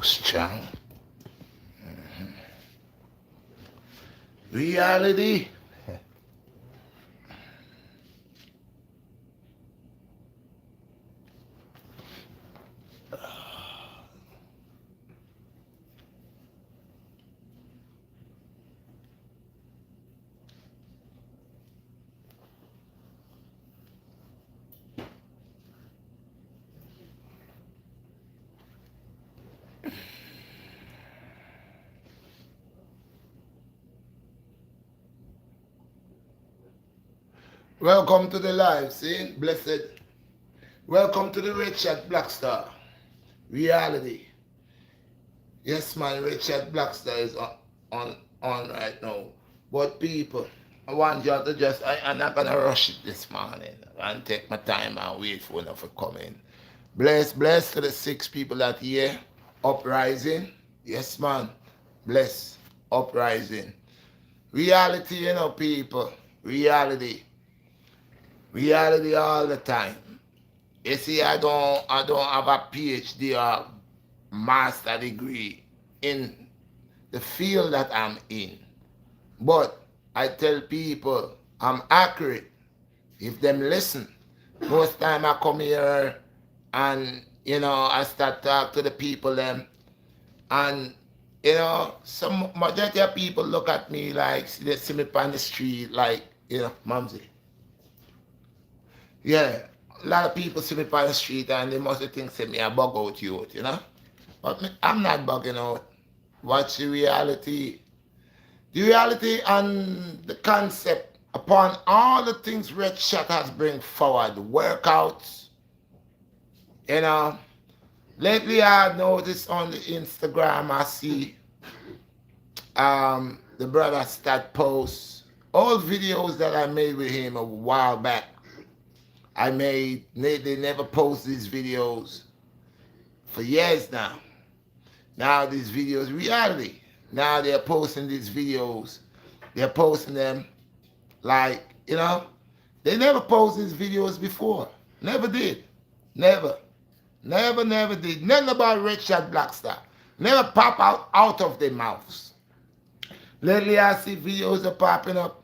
too strong. Reality. Welcome to the live, see? Blessed. Welcome to the Redshot BlackStar. Reality. Yes, man, Redshot BlackStar is on right now. But people, I want you to just, I'm not going to rush it this morning. And take my time and wait for enough for coming. Bless to the 6 people that here. Uprising. Yes, man. Bless. Uprising. Reality, people. Reality. Reality all the time. You see, I don't have a PhD or master degree in the field that I'm in. But I tell people I'm accurate if them listen. Most time I come here and I start talk to the people them, and some majority of people look at me like they see me on the street like Mumsy. Yeah, a lot of people see me on the street and they must think say me a bug out youth. But I'm not bugging out. What's the reality? The reality and the concept upon all the things Redshot has bring forward, workouts, lately I noticed on the Instagram I see the brother start posts old videos that I made with him a while back. They never post these videos for years now. Now these videos, reality. Now they're posting these videos. They're posting them like, they never posted these videos before. Never did. Never did. Nothing about Redshot BlackStar. Never pop out of their mouths. Lately I see videos are popping up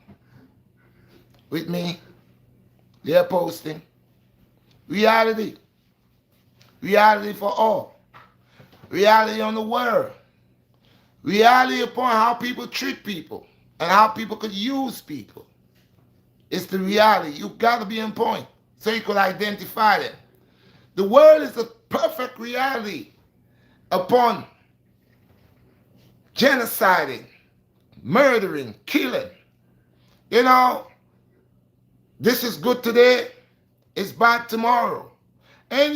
with me. They're posting. Reality. Reality for all. Reality on the world. Reality upon how people treat people and how people could use people. It's the reality. You got to be on point so you could identify them. The world is a perfect reality upon genociding, murdering, killing. This is good today, it's bad tomorrow. And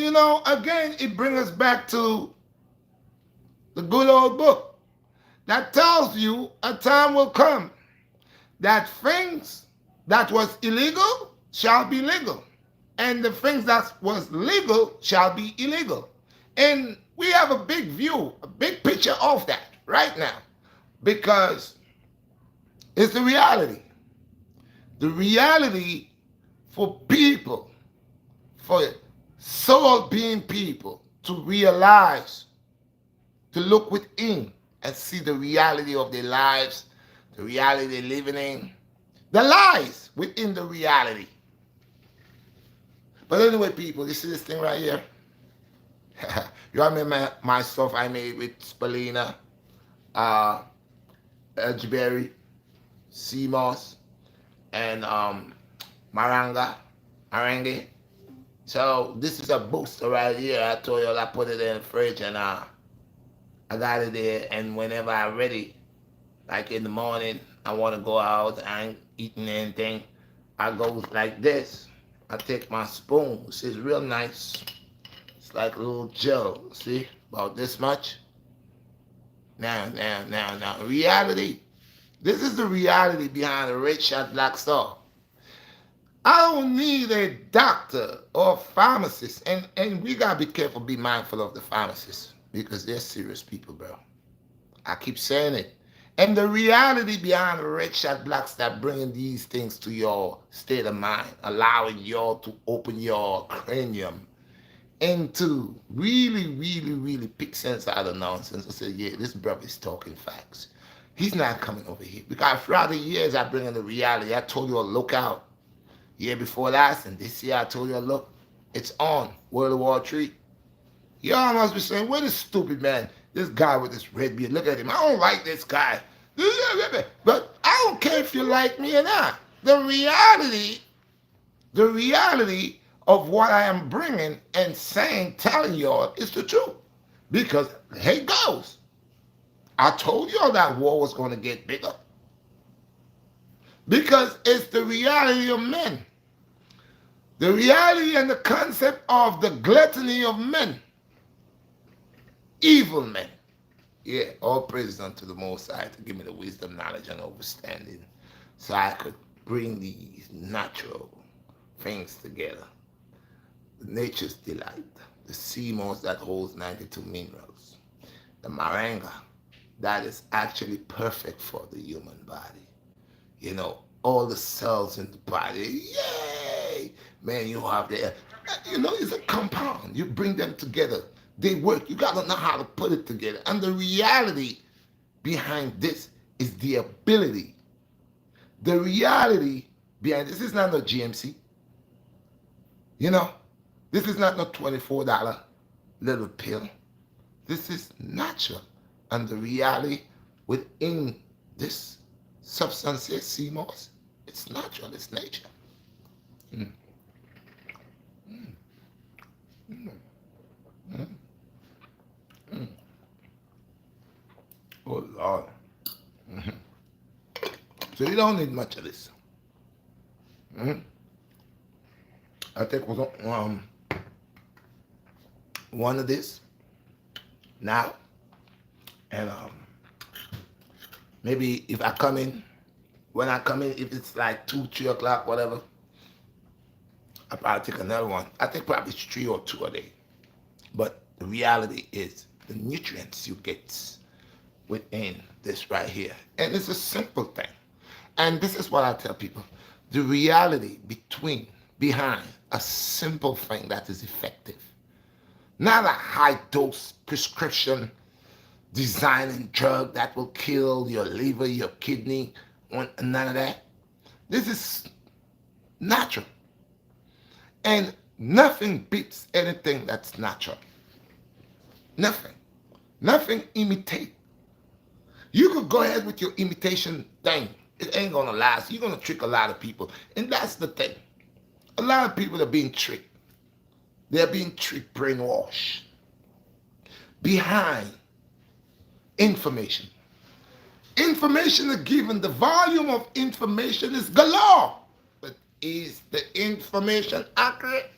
again, it brings us back to the good old book that tells you a time will come that things that was illegal shall be legal, and the things that was legal shall be illegal. And we have a big view, a big picture of that right now, because it's the reality. The reality for people, for soul being people, to realize, to look within and see the reality of their lives, the reality they're living in, the lies within the reality. But anyway, people, you see this thing right here? You remember my stuff I made with Spalina, Edgeberry, Seamoss, and Merengue. So this is a booster right here. I told you I put it in the fridge and I got it there. And whenever I'm ready, like in the morning, I want to go out, I ain't eating anything, I go like this. I take my spoon. This is real nice. It's like a little gel. See? About this much. Now. Reality. This is the reality behind the Redshot BlackStar. I don't need a doctor or pharmacist. And we got to be careful, be mindful of the pharmacists, because they're serious people, bro. I keep saying it. And the reality behind the Redshot BlackStar bringing these things to your state of mind, allowing y'all to open your cranium, and to really pick sense out of nonsense and say, yeah, this brother is talking facts. He's not coming over here. Because throughout the years, I bring in the reality. I told you, look out. Year before last, and this year I told you, look, it's on. World War III. Y'all must be saying, what is stupid, man? This guy with this red beard, look at him. I don't like this guy. But I don't care if you like me or not. The reality of what I am bringing and saying, telling y'all is the truth. Because here it goes. I told y'all that war was going to get bigger. Because it's the reality of men. The reality and the concept of the gluttony of men. Evil men. Yeah, all praises unto the Most High to give me the wisdom, knowledge, and understanding so I could bring these natural things together. The nature's delight, the sea moss that holds 92 minerals, the moringa that is actually perfect for the human body. You know, all the cells in the body, yay! Man, you have the, you know, it's a compound. You bring them together. They work. You got to know how to put it together. And the reality behind this is the ability. The reality behind this is not no GMC. You know, this is not no $24 little pill. This is natural. And the reality within this substance is CMOS. It's natural. It's nature. Mm. Mm. Mm. Mm. Mm. Oh, Lord. Mm-hmm. So you don't need much of this. Mm-hmm. I take one of this now, and maybe if I come in, when I come in, if it's like 2, 3 o'clock, whatever, I'll probably take another one. I think probably 3 or 2 a day. But the reality is the nutrients you get within this right here. And it's a simple thing. And this is what I tell people. The reality behind a simple thing that is effective. Not a high dose prescription designing drug that will kill your liver, your kidney, none of that. This is natural. And nothing beats anything that's natural. Nothing. Nothing imitate. You could go ahead with your imitation thing. It ain't gonna last. You're gonna trick a lot of people. And that's the thing. A lot of people are being tricked. They're being tricked, brainwashed. Behind information. Information is given. The volume of information is galore. But is the information accurate?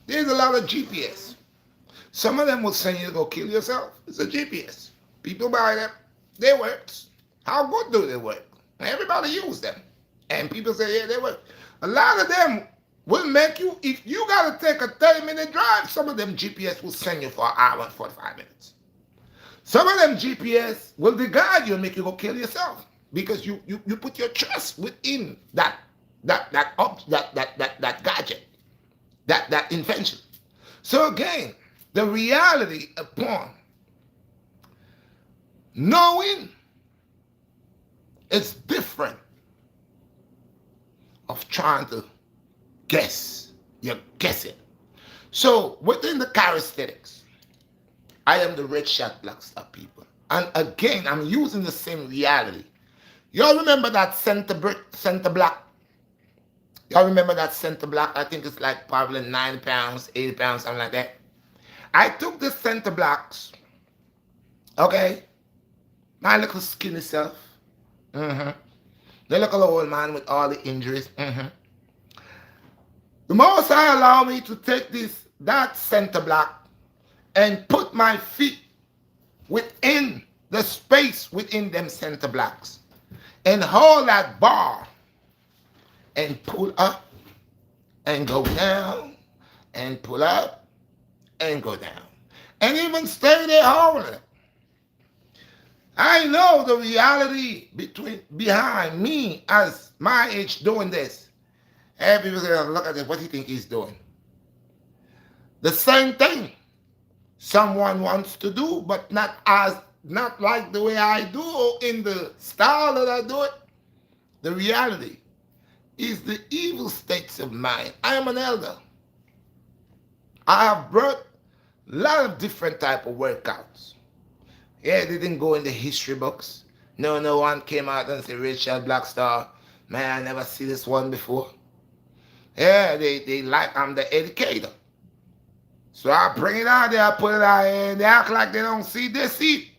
There's a lot of GPS. Some of them will send you to go kill yourself. It's a GPS. People buy them. They work. How good do they work? Everybody use them. And people say, yeah, they work. A lot of them will make you, if you got to take a 30-minute drive, some of them GPS will send you for an hour and 45 minutes. Some of them GPS will guide you and make you go kill yourself because you put your trust within that gadget, that invention. So again, the reality upon knowing it's different of trying to guess. You're guessing. So within the characteristics, I am the Redshot BlackStar people. And again, I'm using the same reality. Y'all remember that center block? Y'all remember that center block? I think it's like probably 9 pounds, 8 pounds, something like that. I took the center blocks, okay? My little skinny self. The little old man with all the injuries. The Most High allowed me to take that center block and put my feet within the space within them center blocks and hold that bar and pull up and go down and pull up and go down and even stay there holding it. I know the reality behind me as my age doing this. And people say, look at it, what do you think he's doing? The same thing someone wants to do, but not like the way I do or in the style that I do it. The reality is the evil states of mind. I am an elder. I have brought a lot of different type of workouts. Yeah, they didn't go in the history books. No one came out and said, Richard BlackStar, man, I never see this one before. Yeah, they like I'm the educator. So I bring it out there, I put it out there, and they act like they don't see, they see.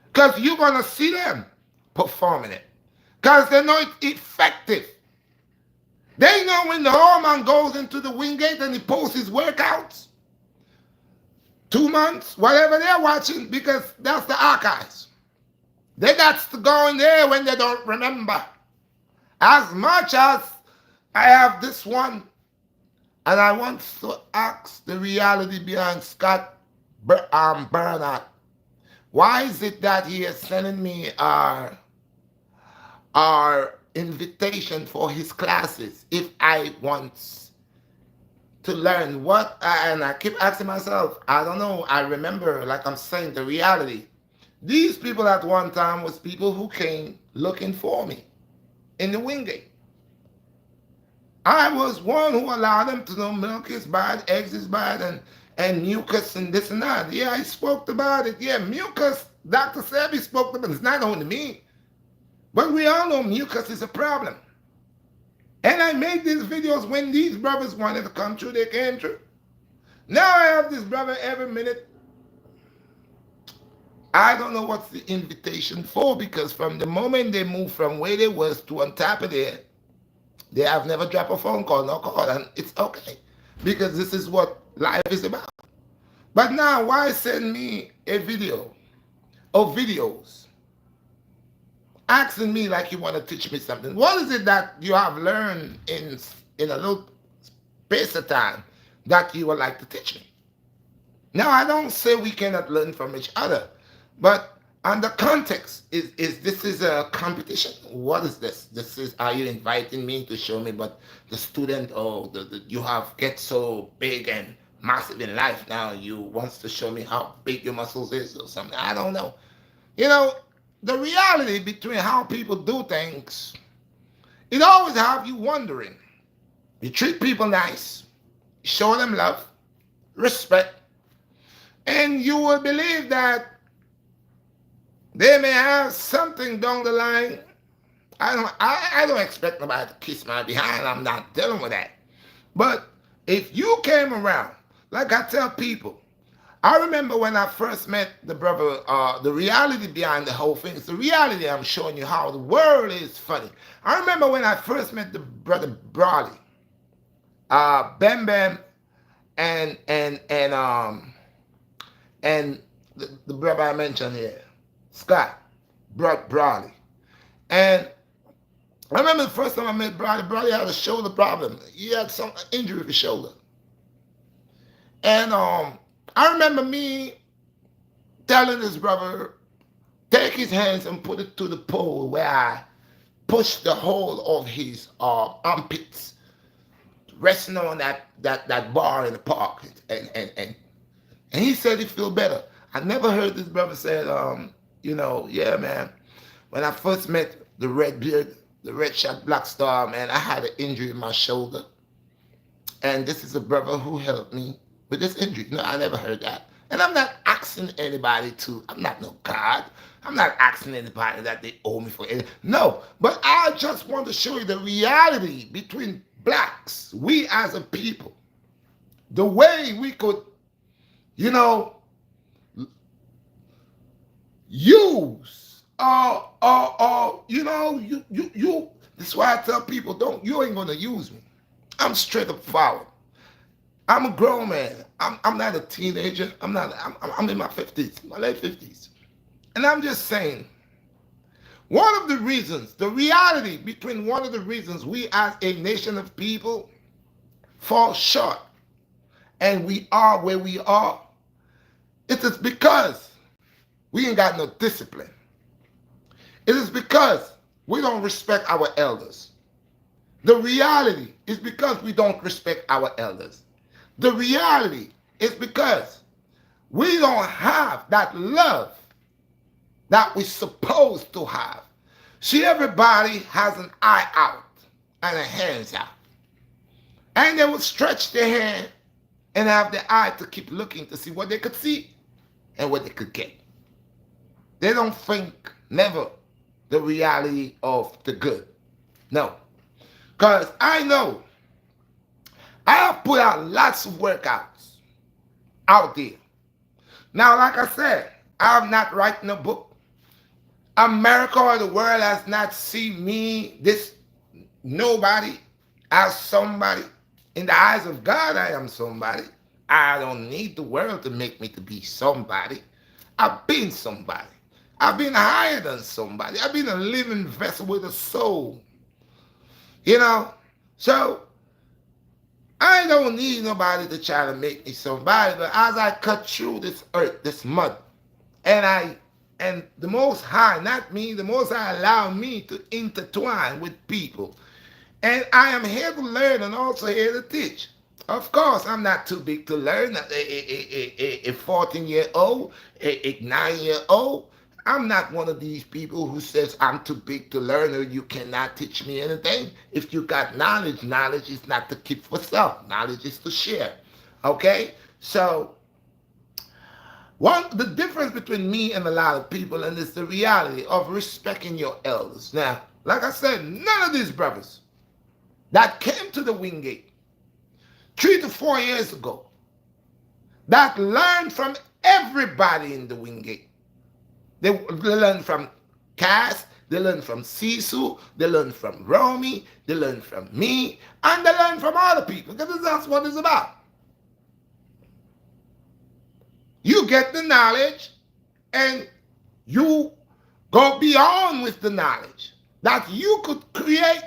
Because you're going to see them performing it. Because they know it's effective. They know when the old man goes into the Wingate and he posts his workouts, 2 months, whatever they're watching, because that's the archives. They got to go in there when they don't remember. As much as I have this one, and I want to ask the reality behind Scott Bernard, why is it that he is sending me our invitation for his classes if I want to learn what, and I keep asking myself, I don't know, I remember, like I'm saying, the reality. These people at one time was people who came looking for me in the Wingate. I was one who allowed them to know milk is bad, eggs is bad, and mucus and this and that. Yeah, I spoke about it. Yeah, mucus, Dr. Sebi spoke about it. It's not only me. But we all know mucus is a problem. And I made these videos when these brothers wanted to come through, they came through. Now I have this brother every minute. I don't know what's the invitation for, because from the moment they moved from where they was to on top of there, they have never dropped a phone call, no call, and it's okay. Because this is what life is about. But now, why send me a video or videos asking me like you want to teach me something? What is it that you have learned in a little space of time that you would like to teach me? Now, I don't say we cannot learn from each other, but and the context is this is a competition. What is this? This is, are you inviting me to show me what the student or you have get so big and massive in life now, you wants to show me how big your muscles is or something? I don't know. You know, the reality between how people do things, it always have you wondering. You treat people nice, show them love, respect, and you will believe that they may have something down the line. I don't expect nobody to kiss my behind. I'm not dealing with that. But if you came around, like I tell people, I remember when I first met the brother, the reality behind the whole thing. It's the reality. I'm showing you how the world is funny. I remember when I first met the brother Brawley, Bam Bam, and the brother I mentioned here, Scott Brawley. And I remember the first time I met Brawley, Brawley had a shoulder problem. He had some injury with his shoulder. And I remember me telling this brother, take his hands and put it to the pole where I pushed the whole of his armpits, resting on that bar in the park. And he said he feel better. I never heard this brother say, yeah, man, when I first met the Redbeard, the Redshot BlackStar, man, I had an injury in my shoulder. And this is a brother who helped me with this injury. No, I never heard that. And I'm not asking anybody to, I'm not no God. I'm not asking anybody that they owe me for anything. No, but I just want to show you the reality between blacks, we as a people, the way we could, use, this is why I tell people, you ain't gonna use me. I'm straight up forward. I'm a grown man. I'm not a teenager. I'm in my 50s, my late 50s. And I'm just saying, one of the reasons, the reality between one of the reasons we as a nation of people fall short and we are where we are, it is because we ain't got no discipline. It is because we don't respect our elders. The reality is because we don't respect our elders. The reality is because we don't have that love that we're supposed to have. See, everybody has an eye out and a hands out. And they will stretch their hand and have the eye to keep looking to see what they could see and what they could get. They don't think never the reality of the good. No. Because I know I have put out lots of workouts out there. Now, like I said, I have not written a book. America or the world has not seen me, this nobody, as somebody. In the eyes of God, I am somebody. I don't need the world to make me to be somebody. I've been somebody. I've been higher than somebody. I've been a living vessel with a soul. You know? So, I don't need nobody to try to make me somebody, but as I cut through this earth, this mud, and the Most High, not me, the Most High allowed me to intertwine with people. And I am here to learn and also here to teach. Of course, I'm not too big to learn. A 14-year-old, a 9-year-old. I'm not one of these people who says I'm too big to learn or you cannot teach me anything. If you got knowledge, knowledge is not to keep for self. Knowledge is to share. Okay? So, the difference between me and a lot of people, and it's the reality of respecting your elders. Now, like I said, none of these brothers that came to the Wingate 3 to 4 years ago, that learned from everybody in the Wingate. They learned from Cass, they learned from Sisu, they learned from Romy, they learned from me, and they learned from other people, because that's what it's about. You get the knowledge, and you go beyond with the knowledge, that you could create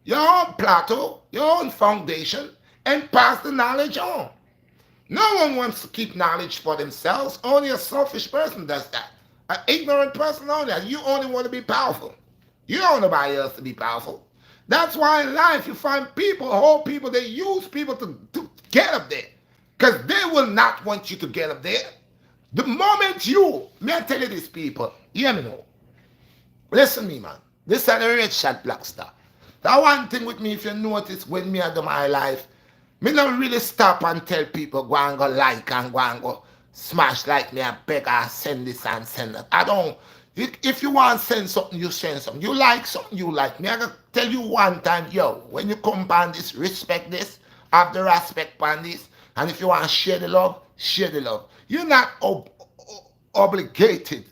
your own plateau, your own foundation, and pass the knowledge on. No one wants to keep knowledge for themselves. Only a selfish person does that. An ignorant person only. You only want to be powerful. You don't want nobody else to be powerful. That's why in life you find people, whole people, they use people to get up there. Because they will not want you to get up there. The moment may I tell you this, people, hear me now. Listen to me, man. This is the Redshot BlackStar. That one thing with me, if you notice, when me I do my life, me don't really stop and tell people, go and go like and go and go smash like me and beg or send this and send that. I don't. If you want to send something, you send something. You like something, you like me. I gotta tell you one time, yo, when you come on this, respect this, have the respect on this, and if you want to share the love, share the love. You're not obligated.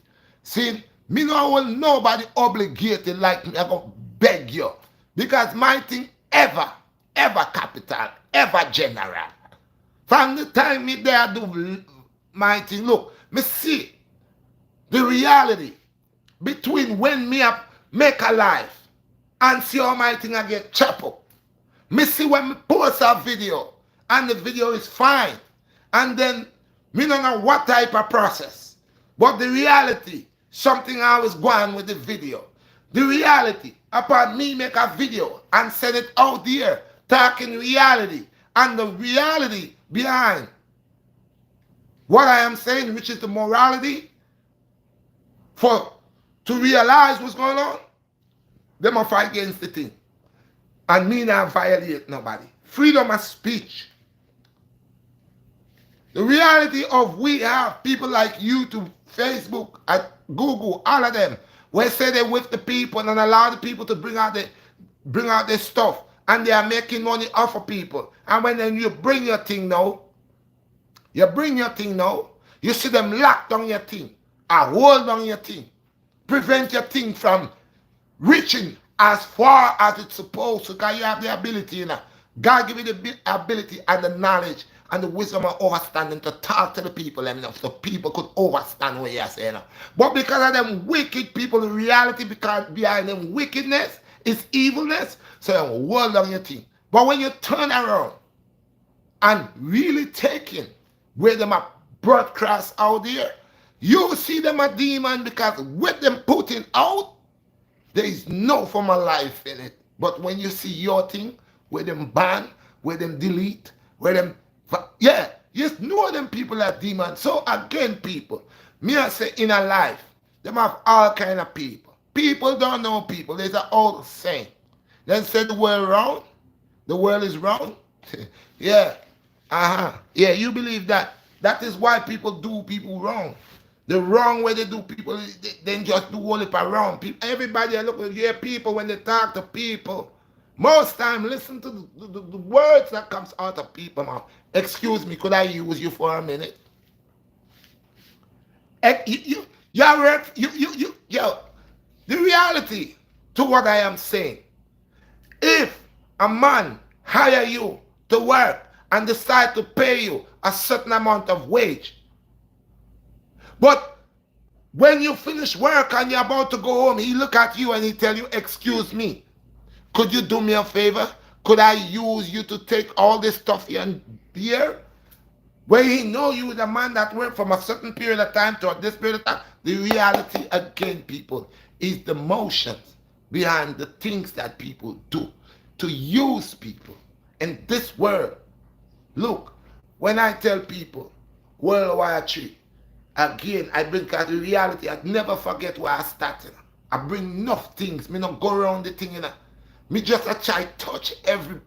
See, me no want nobody obligated like me. I go beg you. Because my thing ever capital, ever general. From the time me there do my thing, look, me see the reality between when me make a life and see how my thing I get chopped up. Me see when me post a video and the video is fine. And then me don't know what type of process. But the reality, something I was going with the video. The reality, upon me make a video and send it out there, talking reality. And the reality behind what I am saying, which is the morality, to realize what's going on, they must fight against the thing. And me not violate nobody. Freedom of speech. The reality of we have people like YouTube, Facebook, and Google, all of them, where say they're with the people and allow the people to bring out their stuff, and they are making money off of people. And when then you bring your thing now, you see them lock down your thing, or hold down your thing, prevent your thing from reaching as far as it's supposed to, because you have the ability, you know. God give you the ability and the knowledge and the wisdom and understanding to talk to the people enough so people could understand what you're saying. But because of them wicked people, the reality because behind them wickedness is evilness, so you hold on your thing. But when you turn around and really taking where them are broadcast out there, you see them a demon because with them putting out, there is no form of life in it. But when you see your thing, where them ban, where them delete, where them Yeah, you know them people are demons. So again, people, me I say in a life, them have all kind of people. People don't know people. There's an old saying. They say the world round, the world is round. Yeah. Uh-huh. Yeah, you believe that. That is why people do people wrong. The wrong way they do people, they just do all it around. People, everybody I look at, yeah, people when they talk to people. Most time, listen to the words that comes out of people mouth. Excuse me, could I use you for a minute? Yo, the reality to what I am saying. If a man hire you to work and decide to pay you a certain amount of wage, but when you finish work and you're about to go home, he look at you and he tell you, excuse me, could you do me a favor? Could I use you to take all this stuff here? Where he know you is a man that worked from a certain period of time to this period of time. The reality again, people, is the motions behind the things that people do to use people in this world. Look, when I tell people World War III, again, I bring out the reality. I never forget where I started. I bring enough things. Me not go around the thing, you know. Me just a try touch every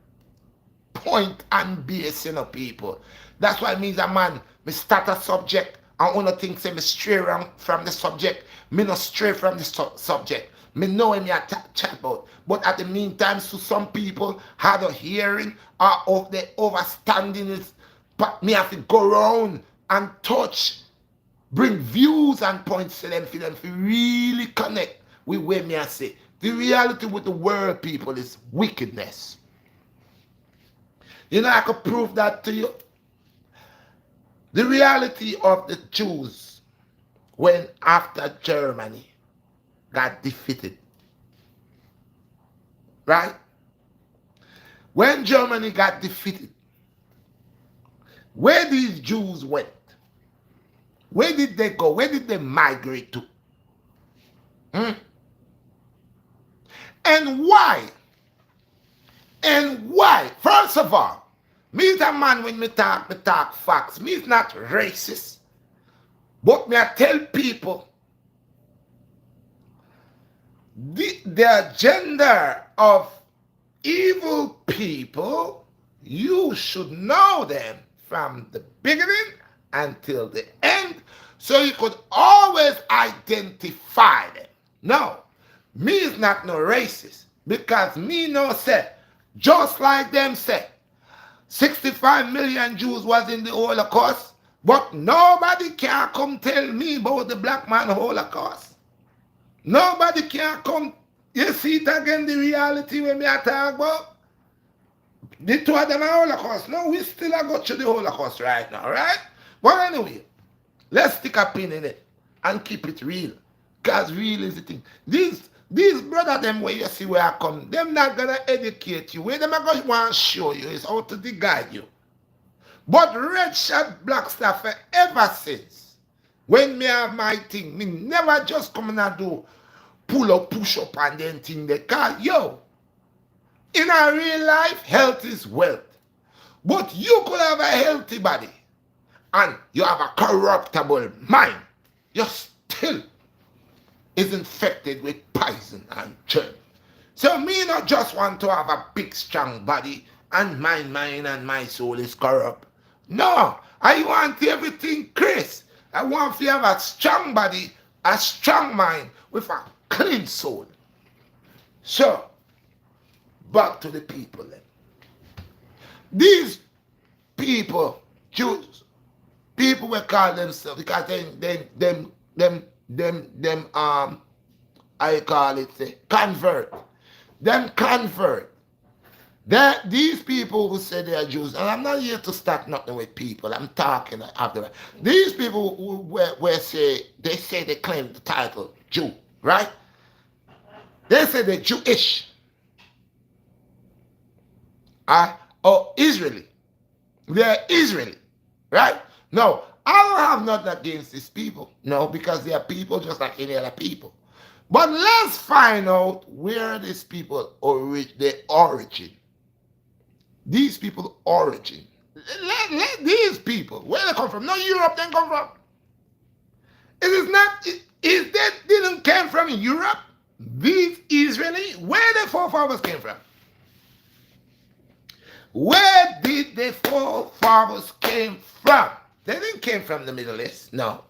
point and base, you know, people. That's why it means a man, me start a subject and one of things say me stray from the subject. Me not stray from the subject. Me know him I chat about. But at the meantime, so some people had a hearing or of the overstanding is, but me have to go around and touch, bring views and points to them for them to really connect with where me I say. The reality with the world, people, is wickedness. You know, I could prove that to you. The reality of the Jews when after Germany got defeated, right? When Germany got defeated, where these Jews went, where did they go? Where did they migrate to? Hmm? And why? And why? First of all, me is a man when me talk facts. Me is not racist. But me I tell people the agenda of evil people, you should know them from the beginning until the end, so you could always identify them. No, me is not no racist, because me no say, just like them say, 65 million Jews was in the Holocaust, but nobody can come tell me about the black man Holocaust. Nobody can come. You see it again, the reality when me I talk about? The two of them are Holocaust. No, we still are go to the Holocaust right now, right? But anyway, let's stick a pin in it and keep it real. Because real is the thing. These brother them where you see where I come, them not gonna educate you. Where them are going to want to show you is how to guide you. But Redshot BlackStar forever since, when me have my thing, me never just come in and do pull up, push up and then thing they call, yo, in a real life, health is wealth. But you could have a healthy body and you have a corruptible mind. You still is infected with poison and germ. So me not just want to have a big strong body and my mind and my soul is corrupt. No, I want everything Chris. I want to have a strong body, a strong mind with a clean soul. So, back to the people then. These people, Jews, people will call themselves because I call it convert. Them convert. These people who say they are Jews, and I'm not here to start nothing with people. I'm talking after. These people who say they claim the title Jew, right? They say they're Jewish. Or Israeli. They're Israeli, right? No, I don't have nothing against these people. No, because they are people just like any other people. But let's find out where these people their origin. These people origin. Let these people, where they come from, no Europe they come from. It is not, is that didn't come from Europe? These Israeli, where the forefathers came from? Where did the forefathers came from? They didn't came from the Middle East. No.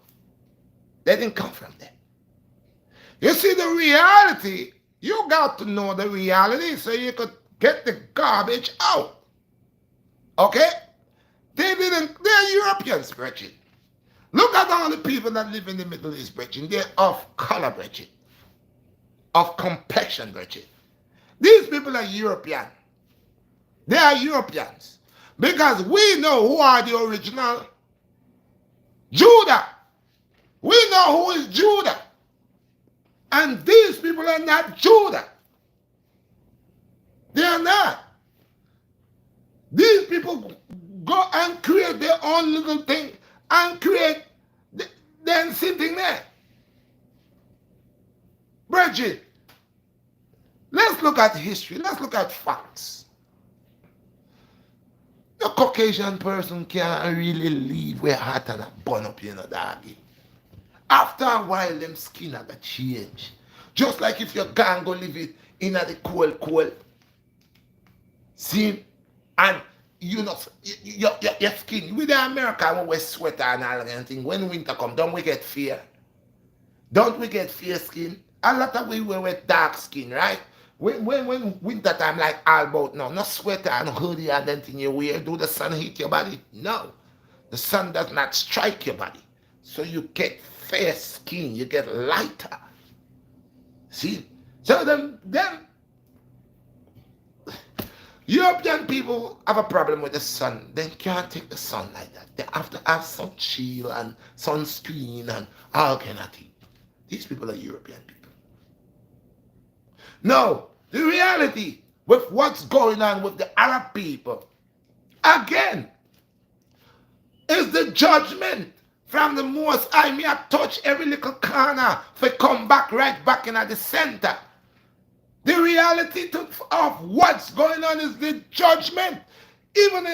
They didn't come from there. You see the reality, you got to know the reality so you could get the garbage out. Okay? They're Europeans, Bridget. Look at all the people that live in the Middle East, Bridget. They're of color, Bridget. Of complexion, Bridget. These people are European. They are Europeans. Because we know who are the original Judah. We know who is Judah. And these people are not Judah. They are not. These people go and create their own little thing and create then sitting there. Bridget, let's look at history. Let's look at facts. The Caucasian person can't really live where hot and a burn up, doggy. After a while, them skin are gonna change. Just like if your gang go live it in the cold. See? And your skin, with the American when we sweater and all that thing, when winter come, don't we get fear? Don't we get fair skin? A lot of we wear dark skin, right? When winter time like all about now, no sweater and hoodie and anything you wear, do the sun hit your body? No. The sun does not strike your body. So you get fair skin, you get lighter. See? So them European people have a problem with the sun. They can't take the sun like that. They have to have sun shield and sunscreen and all kind of things. These people are European people. No, the reality with what's going on with the Arab people, again, is the judgment from the Most High. Me I touch every little corner for come back right back in at the center. The reality of what's going on is the judgment. Even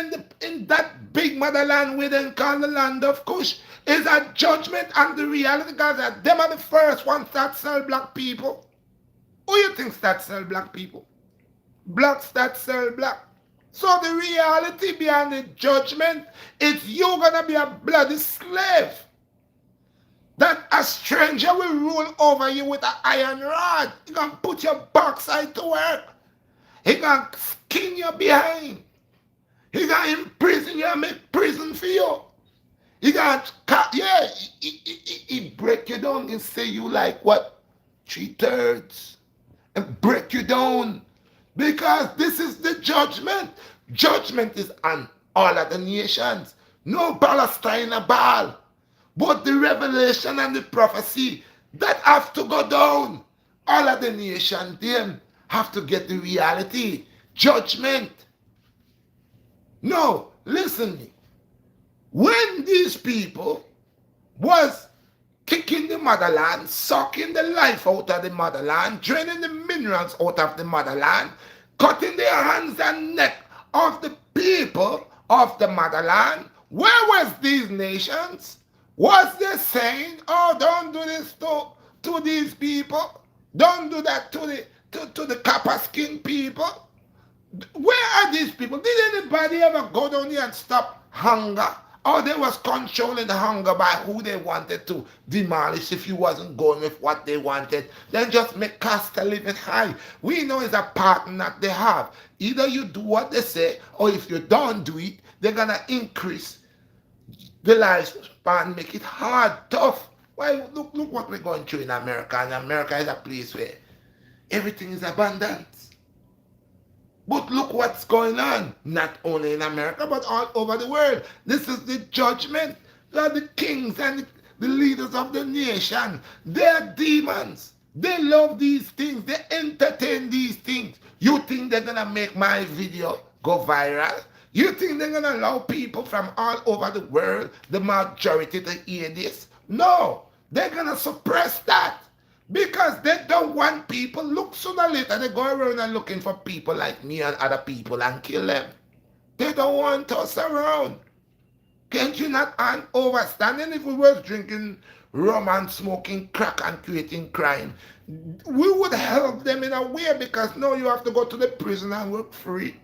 in that big motherland we then call the land of Kush, is a judgment and the reality, because them are the first ones that sell black people. Who you think that sell black people? Blacks that sell black. So the reality behind the judgment is you're gonna be a bloody slave. That a stranger will rule over you with an iron rod. He gonna put your backside to work. He gonna skin you behind. He gonna imprison you and make prison for you. He gonna, yeah, he break you down and say you like what? 3/3. And break you down. Because this is the judgment. Judgment is on all of the nations. No Palestine a ball. But the revelation and the prophecy that have to go down. All of the nations them have to get the reality. Judgment. No, listen me. When these people was kicking the motherland, sucking the life out of the motherland, draining the minerals out of the motherland, cutting their hands and neck of the people of the motherland, where was these nations? Was they saying, oh, don't do this to these people? Don't do that to the copper skin people? Where are these people? Did anybody ever go down here and stop hunger? Or they was controlling the hunger by who they wanted to demolish if you wasn't going with what they wanted? Then just make cost of living high. We know it's a pattern that they have. Either you do what they say, or if you don't do it, they're going to increase the lifespan, make it hard, tough. Why, look what we're going through in America. And America is a place where everything is abundant. But look what's going on, not only in America, but all over the world. This is the judgment. They are the kings and the leaders of the nation. They are demons. They love these things. They entertain these things. You think they're going to make my video go viral? You think they're going to allow people from all over the world, the majority, to hear this? No, they're going to suppress that. Because they don't want people. Look, sooner or later they go around and looking for people like me and other people and kill them. They don't want us around. Can't you not understand? And if we were drinking rum and smoking crack and creating crime, we would help them in a way because now you have to go to the prison and work free.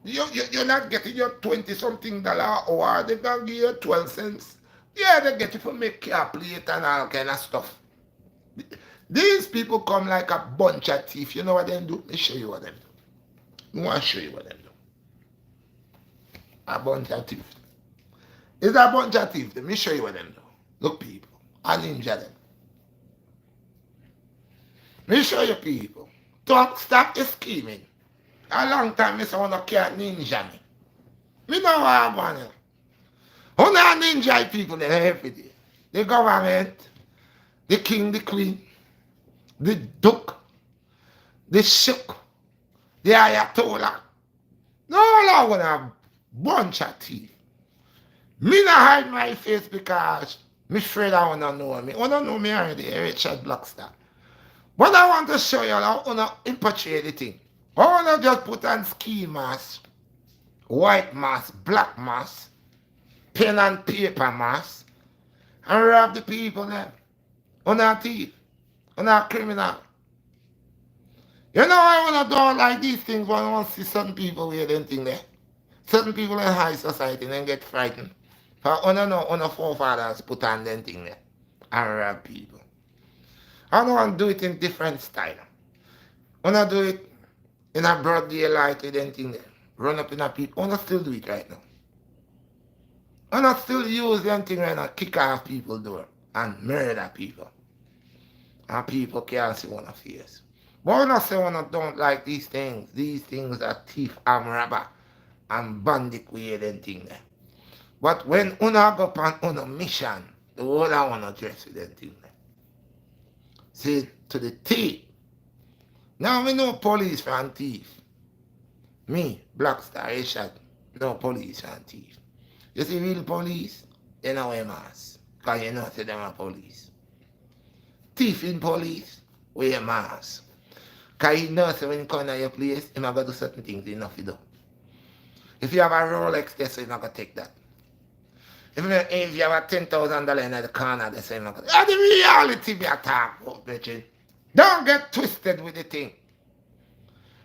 You're not getting your 20 something dollar or they're going to give you 12 cents. Yeah, they get it for make car plate and all kind of stuff. These people come like a bunch of thieves. You know what they do? Let me show you what they do. I want to show you what they do. A bunch of thieves. It's a bunch of thieves. Let me show you what they do. Look, people. I ninja them. Let me show you, people. Don't stop scheming. A long time, I want to can't ninja me. Me know what I'm going to. Who not ninja people there every day? The government, the king, the queen, the duke, the sheikh, the ayatollah. No, I want a bunch of thieves. Me not hide my face because me afraid I want to know me. I want to know me already, Richard BlackStar. But I want to show you how I want to infiltrate the thing. I want to just put on ski mask, white mask, black mask, pen and paper mask, and rob the people there. On a thief, on a criminal. You know I want to do like these things when I want to see certain people wear them thing there. Certain people in high society and get frightened. For I don't know, on the forefathers put on them thing there and rob people. I don't want to do it in different style. I want to do it in a broad daylight with them thing there. Run up in a people. I want to still do it right now. I want to still use them thing right now, kick off people's door and murder people. And people can't see one of face. But I don't say I don't like these things. These things are thief and robber and bandit way them thing there. But when una go on a mission, the whole I want to dress with them thing there. See, to the thief. Now we know police from thief. Me, BlackStar Redshot, no police from thief. You see real police, they know wear mask. Because you know say them are police. Thief in police, wear mask. Because you know say when you come to your place, you're not going to do certain things you know to do. If you have a Rolex there, so you're not going to take that. If you have a $10,000 in the corner, they say you're not going to. That's the reality we are talking about, Richard. Don't get twisted with the thing.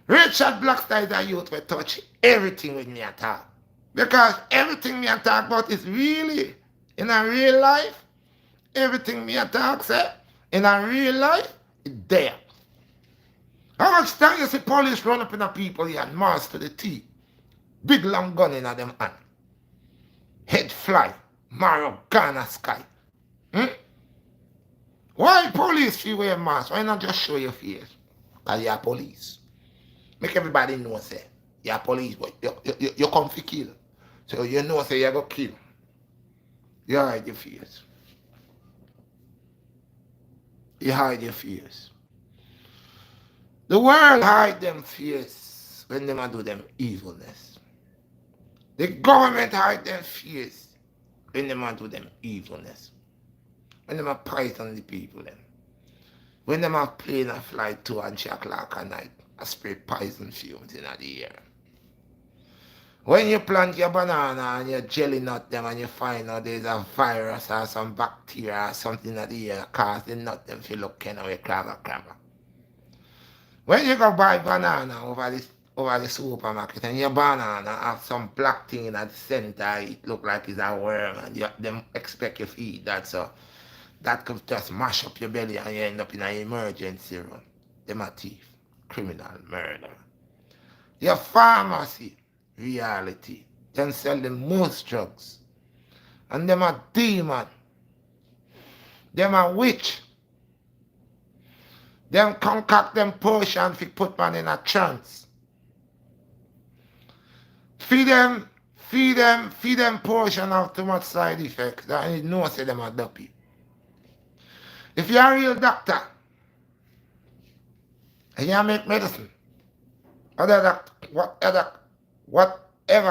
Richard BlackStar is a youth will touch everything with me at talk. Because everything me talk about is really, in a real life, everything me talk say, in a real life, is there. How much time you see police run up in a people here and mask to the teeth? Big long gun in them hand. Head fly, marrow, Ghana sky. Why police feel wear mask? Why not just show your face? Because you're police. Make everybody know, say, you're police, but you come to kill. So you know, say, you're going to kill. You hide your face. You hide your face. The world hide them fears when they do them evilness. The government hide them fears when they do them evilness. When they poison the people then. When they plane a flight 2 and 3 o'clock at night, I spray poison fumes in the air. When you plant your banana and you jelly nut them and you find out there's a virus or some bacteria or something in the air cause the nut them feel look kind of a crabber. When you go buy banana over the supermarket and your banana have some black thing in the center, it look like it's a worm and them expect you to eat that, so that could just mash up your belly and you end up in an emergency room. Them a thief, criminal, murder. Your pharmacy, reality, them sell the most drugs. And them a demon. Them a witch. Them concoct them potion fi put man in a trance. Feed them potion have too much side effects. And you know say them a dopey. If you're a real doctor, and you make medicine, whatever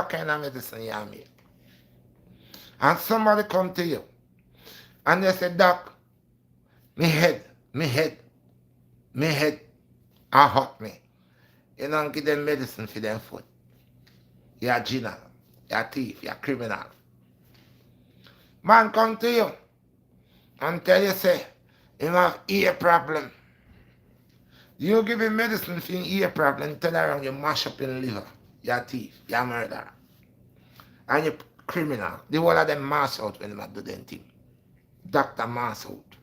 kind of medicine you make, and somebody come to you, and they say, Doc, me head, hurt me. You don't give them medicine for them foot. You're general. You're a thief, you're a criminal. Man come to you and tell you, say, you have ear problem. You give him medicine for your ear problem, turn around, you mash up your liver. You're a thief, you're a murderer. And you're criminal. The whole of them mass out when they do them thing. Doctor mass out.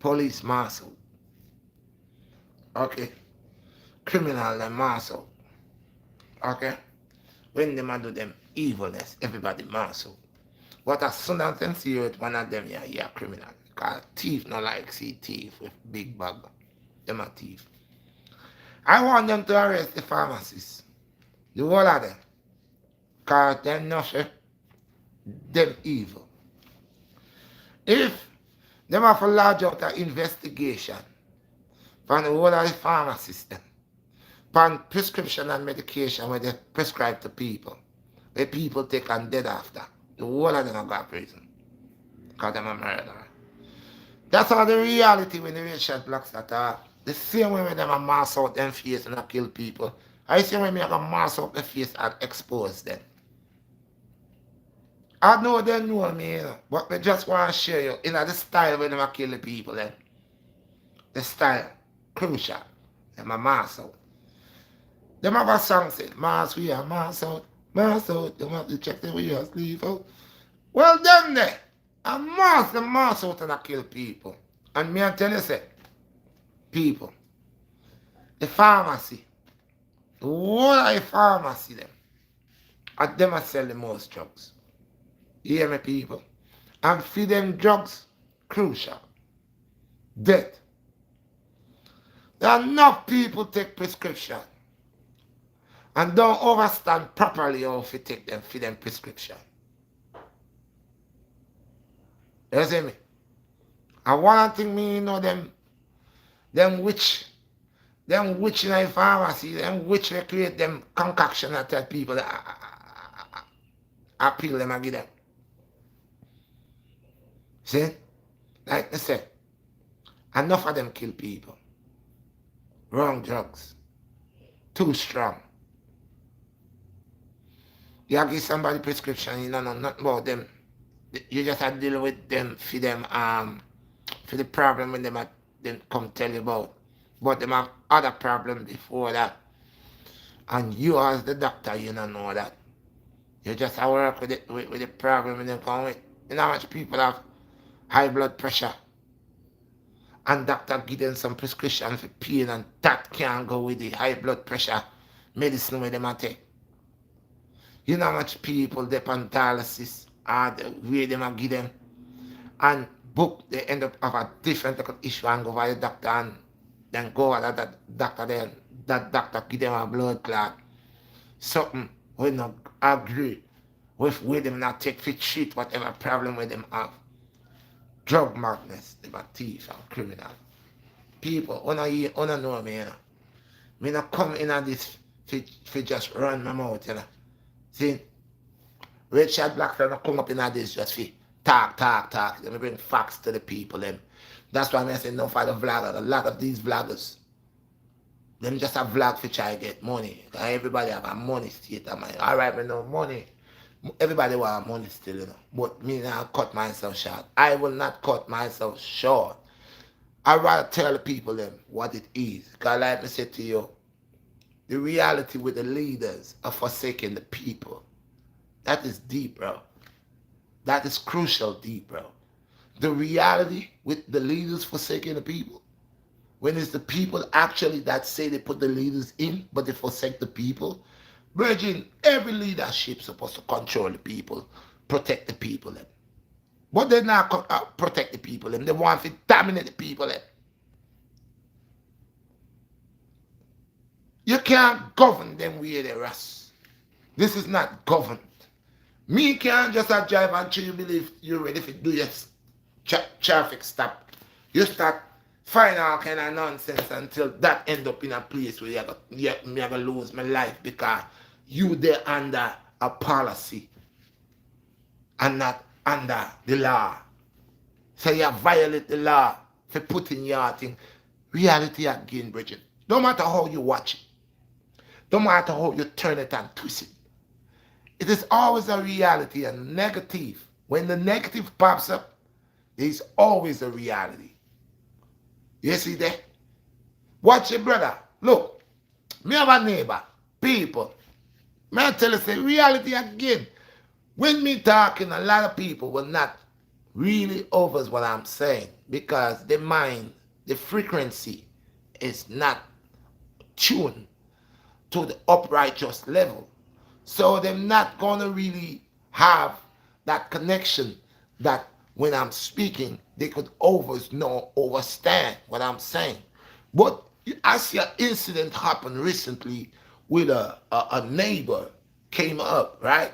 Police mass out. Okay? Criminal them mass out. Okay? When they do them evilness, everybody mass out. But as soon as them see you with one of them, you're a criminal. Because thief not like see thief with big bag. Them a thief. I want them to arrest the pharmacists. The whole of them. Because them nothing. Them evil. If them have to lodge out an investigation from the whole of the pharmacists, on prescription and medication where they prescribe to people, where people take and dead after, the whole of them go to prison. Because them a murderer. That's how the reality when the Redshot BlackStar talk. The same way when them a mass out them face and a kill people. I see when me a mass out the face and expose them. I know they know me, you know, but I just want to share you in the style when they kill the people. Then. The style, crucial. Them a mass out. Them have a song said, mass we are mass out. Mass out, you have to check the way you sleep out. Well done there. A mass out and I kill people. And me I tell you say, people, the pharmacy, the whole of the pharmacy them, and them a sell the most drugs. You hear me, people? And feed them drugs, crucial. Death. There are enough people take prescription and don't understand properly how to take them, feed them prescription. You see me? And one thing me know them witch in the pharmacy, them witch they create them concoction and tell people that I peel them and give them. See? Like I said, enough of them kill people. Wrong drugs. Too strong. You give somebody prescription, you don't know nothing about them. You just have to deal with them for the problem when them come tell you about. But them have other problems before that. And you as the doctor, you don't know that. You just have to work with the problem when they come with. You know how much people have high blood pressure. And doctor give them some prescription for pain and that can't go with the high blood pressure medicine where they take. You know how much people depend on dialysis or the way they give them. And book, they end up have a different issue and go by the doctor and then go over that doctor then. That doctor give them a blood clot. Something we not agree with where them not take fit treat whatever problem with them have. Drug madness, they are thief and criminal. People, wanna know me, you know. Me not come in at this for just run my mouth, you know. See? Redshot BlackStar not come up in at this just for talk. Let me bring facts to the people, them. That's why I say no for the vloggers. A lot of these vloggers, them just a vlog for try to get money. Everybody have a money state of mind. Alright, me know money. Everybody want money still, you know. But me not cut myself short. I will not cut myself short. I rather tell the people them what it is. Because like I said to you, the reality with the leaders are forsaking the people. That is deep, bro. That is crucial deep, bro. The reality with the leaders forsaking the people. When it's the people actually that say they put the leaders in, but they forsake the people. Virgin, every leadership is supposed to control the people, protect the people. Them. But they not protect the people. Them. They want to dominate the people. Them. You can't govern them where they rest. This is not governed. Me can't just drive until you believe you're ready to do your traffic stop. You start find all kind of nonsense until that end up in a place where you're going to lose my life because you there under a policy and not under the law. So you violate the law for putting your thing. Reality again, Bridget. No matter how you watch it. No matter how you turn it and twist it. It is always a reality, a negative. When the negative pops up, there's always a reality. You see that? Watch your brother. Look, me have a neighbor. People. May I tell you, say reality again. When me talking, a lot of people will not really over what I'm saying because the mind, the frequency is not tuned to the upright just level. So they're not gonna really have that connection that when I'm speaking, they could understand what I'm saying. But I see an incident happen recently with a neighbor came up, right?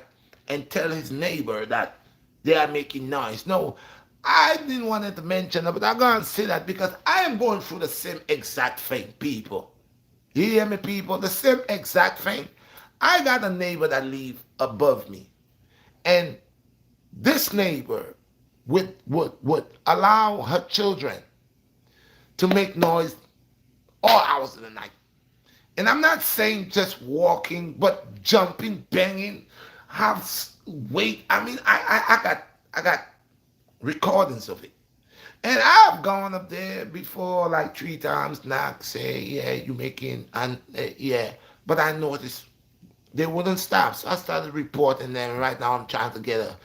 And tell his neighbor that they are making noise. No, I didn't want to mention it, but I'm going to say that because I am going through the same exact thing, people. You hear me, people? The same exact thing. I got a neighbor that live above me. And this neighbor would allow her children to make noise all hours of the night. And I'm not saying just walking, but jumping, banging, have weight. I mean, I got recordings of it. And I've gone up there before like 3 times, knock, say, yeah, you making, and yeah. But I noticed they wouldn't stop. So I started reporting them. Right now I'm trying to get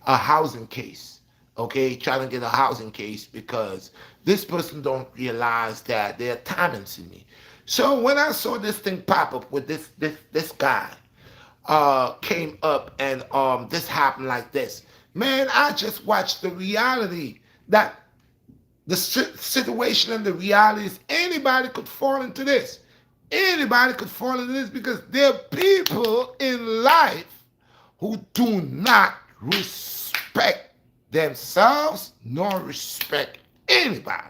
a housing case. Okay, trying to get a housing case because this person don't realize that there are talents in me. So when I saw this thing pop up with this guy, came up and this happened like this. Man, I just watched the reality that the situation and the reality is anybody could fall into this. Anybody could fall into this because there are people in life who do not respect themselves nor respect anybody.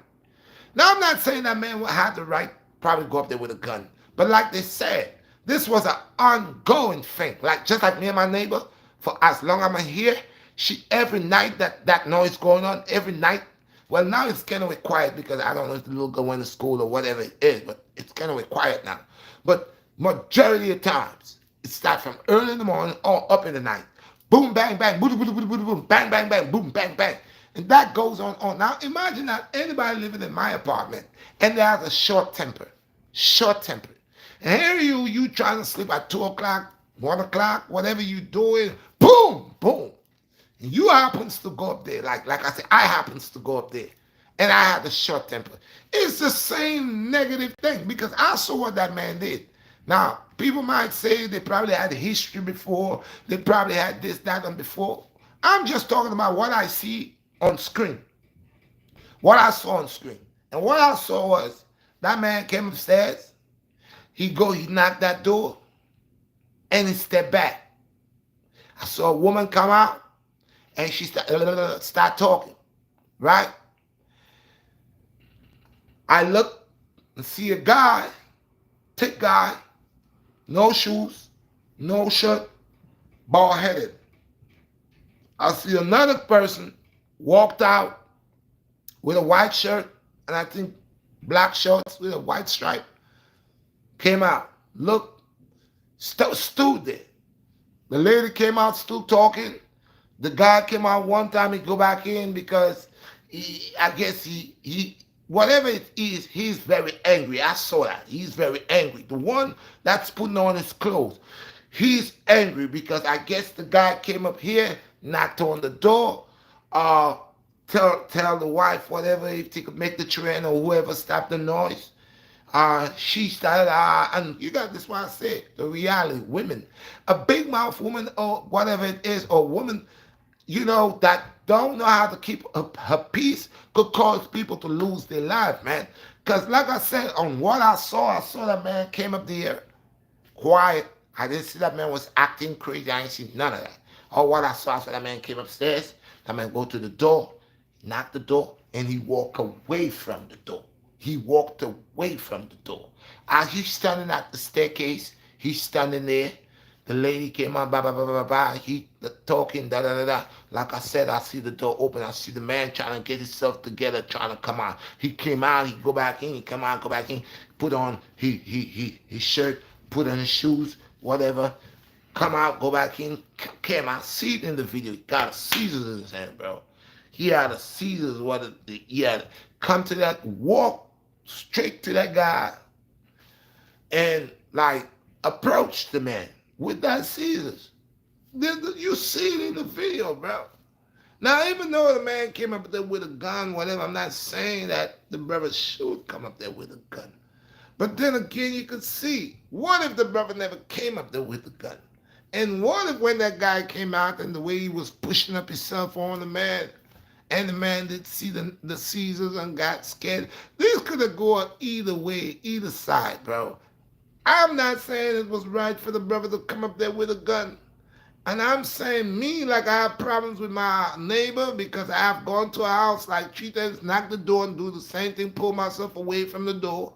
Now, I'm not saying that man would have the right probably go up there with a gun. But like they said, this was an ongoing thing. Like just like me and my neighbor, for as long as I'm here, she every night that noise going on, every night. Well, now it's kind of quiet because I don't know if the little girl went to school or whatever it is, but it's kind of quiet now. But majority of times, it starts from early in the morning or up in the night. Boom, bang, bang, boom, boom, boom, boom, boom, bang, bang, bang, boom, bang, bang. And that goes on. Now, imagine that anybody living in my apartment and they have a short temper. Short temper. And here you trying to sleep at 2 o'clock, 1 o'clock, whatever you doing, boom, boom. And you happens to go up there, like I said, I happens to go up there. And I had a short temper. It's the same negative thing because I saw what that man did. Now, people might say they probably had history before, they probably had this, that, and before. I'm just talking about what I see on screen. What I saw on screen. And what I saw was that man came upstairs, he knocked that door, and he stepped back. I saw a woman come out, and she start talking, right? I look and see a guy, thick guy, no shoes, no shirt, bald headed. I see another person walked out with a white shirt and I think black shorts with a white stripe. Came out, looked, stood there. The lady came out, still talking. The guy came out one time, he go back in because I guess he whatever it is, he's very angry. I saw that. He's very angry. The one that's putting on his clothes, he's angry because I guess the guy came up here, knocked on the door, tell the wife whatever if they could make the train or whoever stop the noise. She started, and you got this why I said the reality, women, a big mouth woman or whatever it is, or woman, that don't know how to keep her peace could cause people to lose their life, man. Because like I said, on what I saw that man came up there quiet. I didn't see that man was acting crazy. I didn't see none of that. Or what I saw that man came upstairs, that man go to the door, knock the door, and he walked away from the door. He walked away from the door. As he's standing at the staircase, he's standing there. The lady came out, blah, blah, blah, blah, blah. He talking, da, da, da, da. Like I said, I see the door open. I see the man trying to get himself together, trying to come out. He came out, he go back in, he come out, go back in, put on his shirt, put on his shoes, whatever. come out, go back in, came out, see it in the video. He got a scissors in his hand, bro. He had a scissors. He had come to that, walk straight to that guy, and like approach the man with that scissors. You see it in the video, bro. Now, even though the man came up there with a gun, whatever, I'm not saying that the brother should come up there with a gun. But then again, you could see, what if the brother never came up there with a gun? And what if when that guy came out and the way he was pushing up himself on the man, and the man did see the Caesars and got scared? This could have gone either way, either side, bro. I'm not saying it was right for the brother to come up there with a gun. And I'm saying me, like I have problems with my neighbor because I've gone to a house like 3 times, knock the door and do the same thing, pull myself away from the door,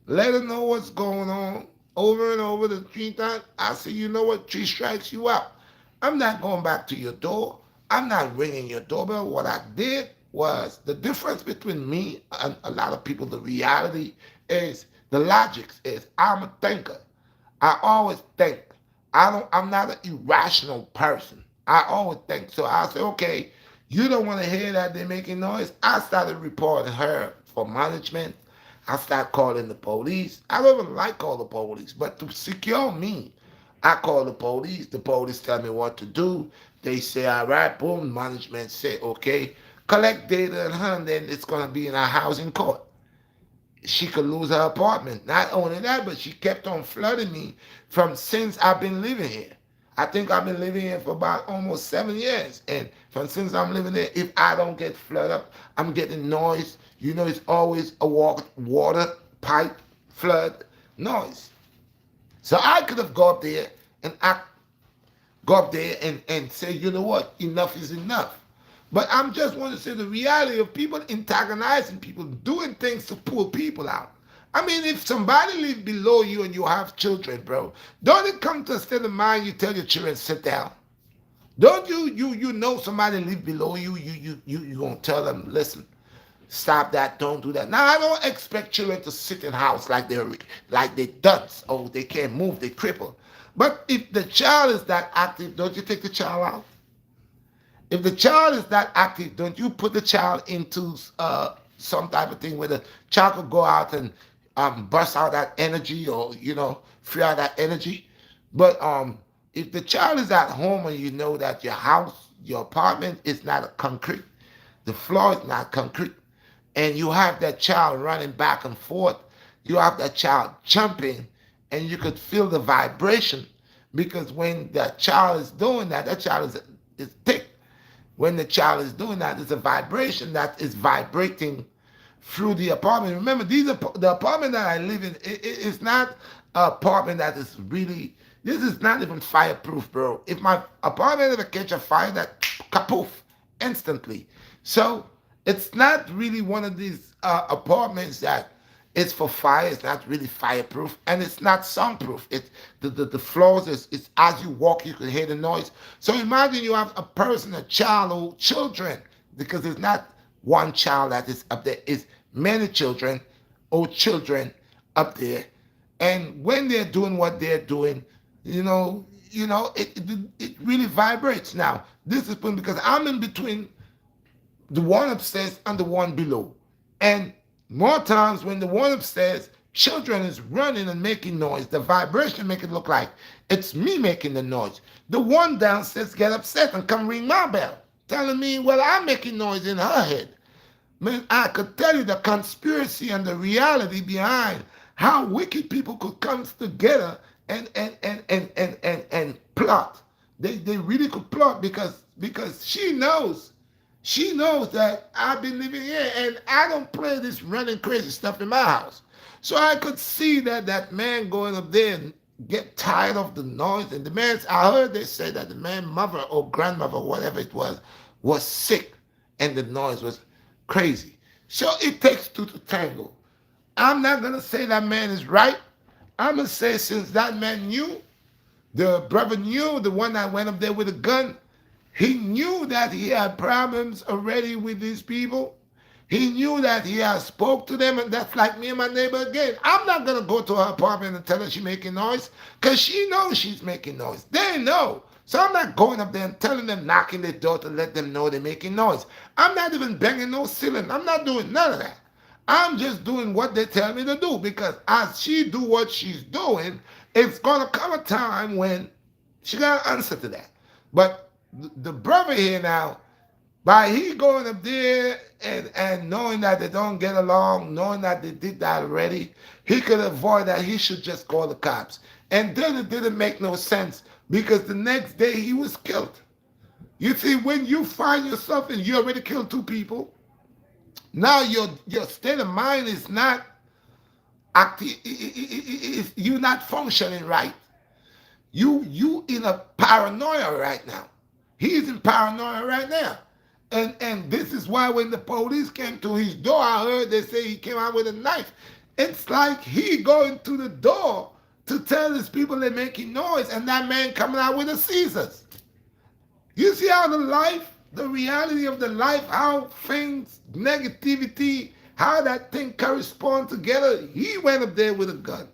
let her know what's going on over and over the 3 times. I say, you know what, 3 strikes you out. I'm not going back to your door. I'm not ringing your doorbell. What I did was, the difference between me and a lot of people, the reality is, the logic is, I'm a thinker. I always think. I'm not an irrational person. I always think. So I say, okay, you don't want to hear that they're making noise. I started reporting her for management. I started calling the police. I don't even like call the police, but to secure me, I call the police. The police tell me what to do. They say, all right, boom. Management say, okay, collect data on her, and then it's going to be in our housing court. She could lose her apartment. Not only that, but she kept on flooding me from since I've been living here. I think I've been living here for about almost 7 years. And from since I'm living there, if I don't get flooded up, I'm getting noise. You know, it's always a water pipe flood noise. So I could have gone up there and and say, you know what, enough is enough. But I'm just want to say the reality of people antagonizing people, doing things to pull people out. I mean, if somebody lives below you and you have children, bro, don't it come to a state of mind you tell your children sit down? Don't you know somebody live below you? You gonna tell them, listen, stop that, don't do that. Now I don't expect children to sit in house like they dunce. Oh, they can't move, they cripple. But if the child is that active, don't you take the child out? If the child is that active, don't you put the child into some type of thing where the child could go out and burst out that energy, or free out that energy? But if the child is at home and you know that your house, your apartment is not a concrete, the floor is not concrete, and you have that child running back and forth, you have that child jumping, and you could feel the vibration, because when that child is doing that, that child is thick. When the child is doing that, it's a vibration that is vibrating through the apartment. Remember, the apartment that I live in. It's not an apartment that is really. This is not even fireproof, bro. If my apartment ever catch a fire, that kapoof instantly. So it's not really one of these apartments that it's for fire. It's not really fireproof, and it's not soundproof. The floors is as you walk, you can hear the noise. So imagine you have a person, a child, or children, because it's not one child that is up there. It's many children or children up there, and when they're doing what they're doing, it really vibrates. Now this is because I'm in between the one upstairs and the one below. And more times when the one upstairs, children is running and making noise, the vibration make it look like it's me making the noise. The one downstairs get upset and come ring my bell, telling me, well, I'm making noise in her head. Man, I could tell you the conspiracy and the reality behind how wicked people could come together and plot. They really could plot because she knows. She knows that I've been living here and I don't play this running crazy stuff in my house. So I could see that man going up there and get tired of the noise. And I heard they say that the man's mother or grandmother, whatever it was sick, and the noise was crazy. So it takes two to tango. I'm not going to say that man is right. I'm going to say, since that man knew, the brother knew, the one that went up there with a gun, he knew that he had problems already with these people. He knew that he had spoke to them, and that's like me and my neighbor again. I'm not going to go to her apartment and tell her she's making noise, because she knows she's making noise. They know. So I'm not going up there and telling them, knocking their door to let them know they're making noise. I'm not even banging no ceiling. I'm not doing none of that. I'm just doing what they tell me to do, because as she do what she's doing, it's going to come a time when she got to answer to that. But the brother here now, by he going up there and knowing that they don't get along, knowing that they did that already, he could avoid that. He should just call the cops. And then it didn't make no sense, because the next day he was killed. You see, when you find yourself and you already killed 2 people, now your state of mind is not you're not functioning right. You in a paranoia right now. He's in paranoia right now. And this is why when the police came to his door, I heard they say he came out with a knife. It's like he going to the door to tell his people they're making noise, and that man coming out with a scissors. You see how the reality of the life, how things, negativity, how that thing correspond together. He went up there with a gun.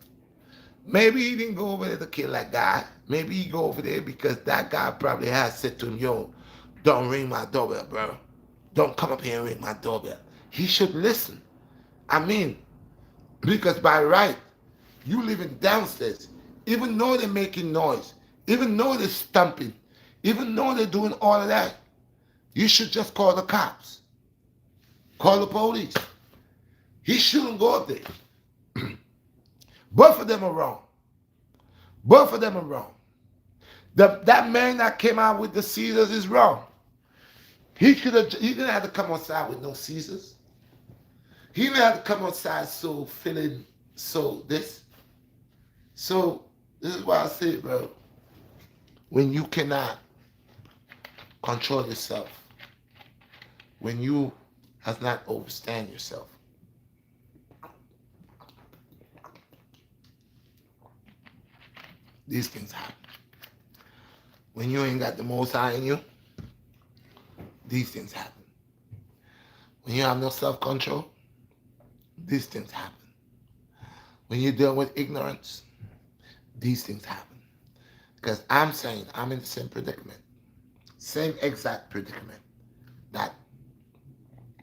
Maybe he didn't go over there to kill that guy. Maybe he go over there because that guy probably has said to him, yo, don't ring my doorbell, bro. Don't come up here and ring my doorbell. He should listen. I mean, because by right, you living downstairs, even though they're making noise, even though they're stomping, even though they're doing all of that, you should just call the cops. Call the police. He shouldn't go up there. Both of them are wrong. Both of them are wrong. That man that came out with the scissors is wrong. He didn't have to come outside with no scissors. He didn't have to come outside so feeling so this. So this is why I say, bro, when you cannot control yourself, when you have not understand yourself, these things happen. When you ain't got the Most High in you, these things happen. When you have no self-control, these things happen. When you deal with ignorance, these things happen. Because I'm saying I'm in the same predicament. Same exact predicament. That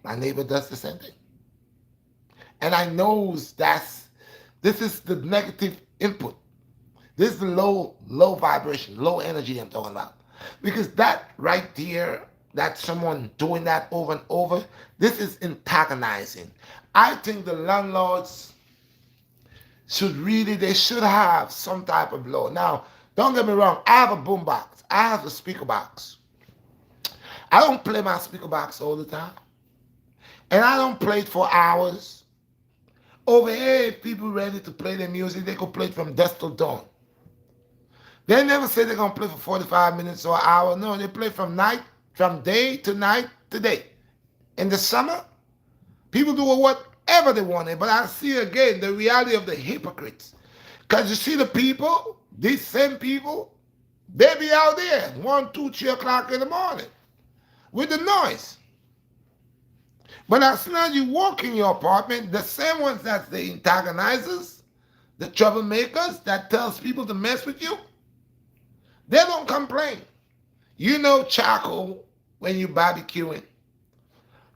my neighbor does the same thing. And I know this is the negative input. This is the low vibration, low energy I'm talking about. Because that right there, that someone doing that over and over, this is antagonizing. I think the landlords they should have some type of law. Now, don't get me wrong, I have a boom box. I have a speaker box. I don't play my speaker box all the time. And I don't play it for hours. Over here, if people ready to play their music, they could play it from dusk till dawn. They never say they're going to play for 45 minutes or an hour. No, they play from day to night to day. In the summer, people do whatever they want. But I see again the reality of the hypocrites. Because you see the people, these same people, they be out there 1, 2, 3 o'clock in the morning with the noise. But as soon as you walk in your apartment, the same ones that's the antagonizers, the troublemakers that tells people to mess with you, they don't complain. You know charcoal, when you barbecuing,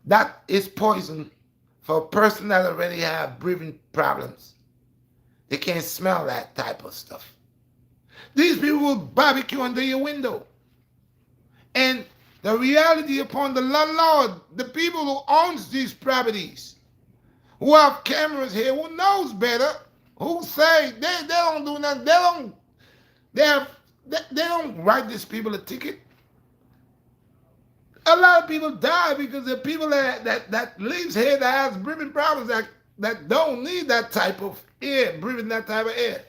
that is poison for a person that already have breathing problems. They can't smell that type of stuff. These people will barbecue under your window. And the reality upon the landlord, the people who owns these properties, who have cameras here, who knows better, who say they don't do nothing, they don't write these people a ticket. A lot of people die because the people that lives here that has breathing problems that don't need that type of air, breathing that type of air,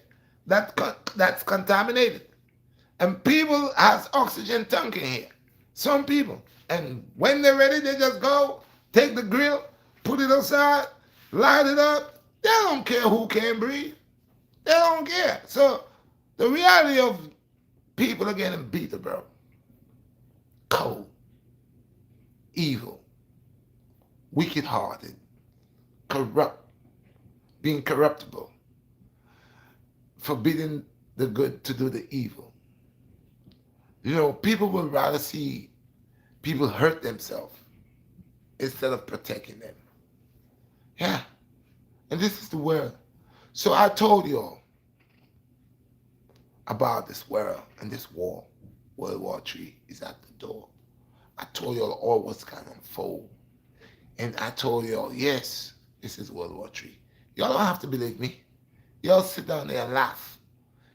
that's contaminated. And people has oxygen tank in here. Some people. And when they're ready, they just go, take the grill, put it outside, light it up. They don't care who can breathe. They don't care. So the reality of people are getting beaten, bro. Cold. Evil. wicked-hearted, corrupt, being corruptible, forbidding the good to do the evil. You know, people would rather see people hurt themselves instead of protecting them. Yeah, and this is the world. So I told you all about this world and this war. World War III is at the door. I told you all what's going to unfold. And I told you all, yes, this is World War III. Y'all don't have to believe me. Y'all sit down there and laugh.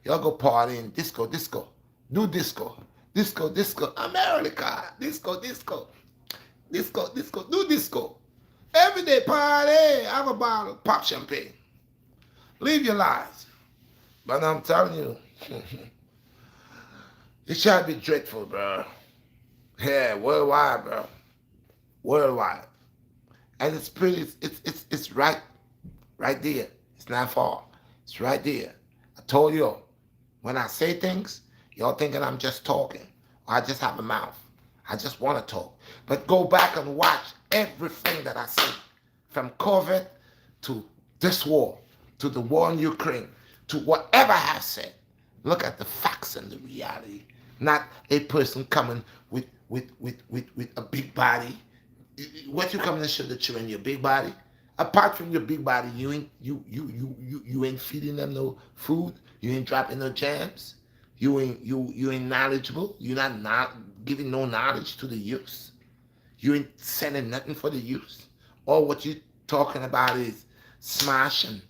Y'all go party and disco, disco. Do disco. Disco, disco. America. Disco, disco. Disco, disco. Do disco. Every day party. Have a bottle. Pop champagne. Live your lives. But I'm telling you, it shall be dreadful, bro. Yeah, worldwide, bro. Worldwide. And it's pretty, it's right there. It's not far. It's right there. I told you, when I say things, y'all thinking I'm just talking. Or I just have a mouth. I just want to talk. But go back and watch everything that I say. From COVID to this war, to the war in Ukraine, to whatever I have said. Look at the facts and the reality. Not a person coming with a big body. What you coming to show that you're in your big body? Apart from your big body, you ain't feeding them no food. You ain't dropping no jams. You ain't knowledgeable. You're not giving no knowledge to the youth. You ain't sending nothing for the youth. All what you talking about is smash and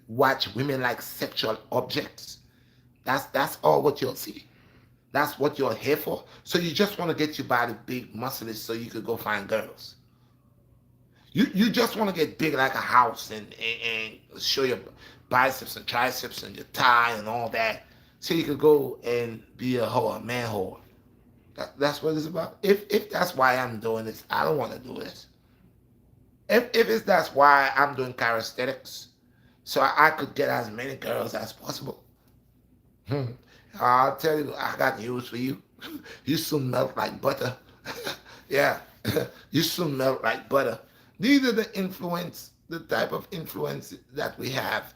watch women like sexual objects. That's all what you'll see. That's what you're here for. So you just want to get your body big, muscly, so you could go find girls. You just want to get big like a house and show your biceps and triceps and your thigh and all that, so you could go and be a whore, a man whore. That's what it's about. If that's why I'm doing this, I don't want to do this. If that's why I'm doing calisthenics, so I could get as many girls as possible. I'll tell you, I got news for you. You soon melt like butter. Yeah, you soon melt like butter. These are the type of influence that we have.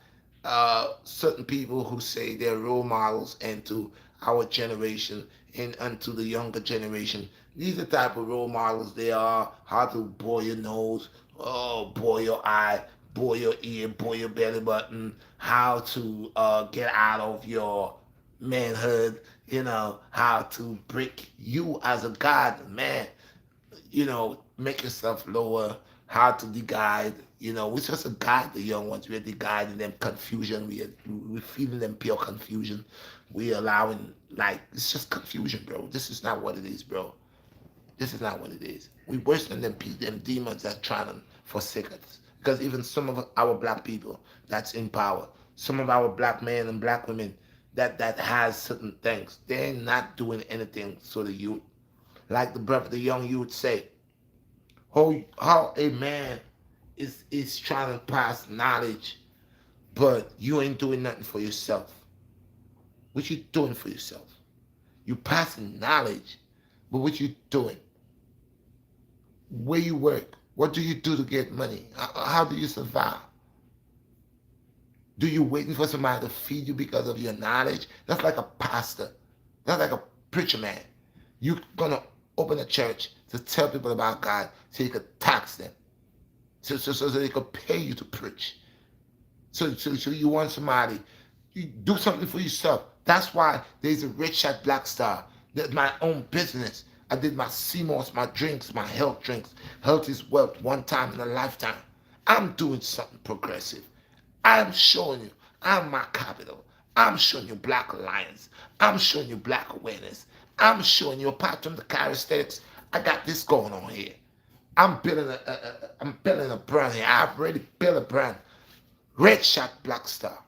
Certain people who say they're role models into our generation and to the younger generation. These are the type of role models they are. How to boil your nose, oh, boil your eye, boil your ear, boil your belly button. How to get out of your manhood. How to break you as a god, man. Make yourself lower, how to guide. We're supposed to guide the young ones. We're guiding them confusion. We're feeding them pure confusion. We're allowing, it's just confusion, bro. This is not what it is, bro. This is not what it is. We're worse than them demons that trying to forsake us. Because even some of our black people that's in power, some of our black men and black women that has certain things, they're not doing anything so the youth, like the young youth say, how a man is trying to pass knowledge, but you ain't doing nothing for yourself. What you doing for yourself? You passing knowledge, but what you doing? Where you work? What do you do to get money? How do you survive? Do you waiting for somebody to feed you because of your knowledge? That's like a pastor. That's like a preacher man. You're gonna open a church to tell people about God so you could tax them. So they could pay you to preach. So you want somebody, you do something for yourself. That's why there's a Redshot BlackStar. That's my own business. I did my CMOS, my drinks, my health drinks. Health is wealth, one time in a lifetime. I'm doing something progressive. I'm showing you I'm my capital. I'm showing you black alliance. I'm showing you black awareness. I'm showing you apart from the calisthenics, I got this going on here. I'm building a brand here. I've already built a brand. Redshot BlackStar.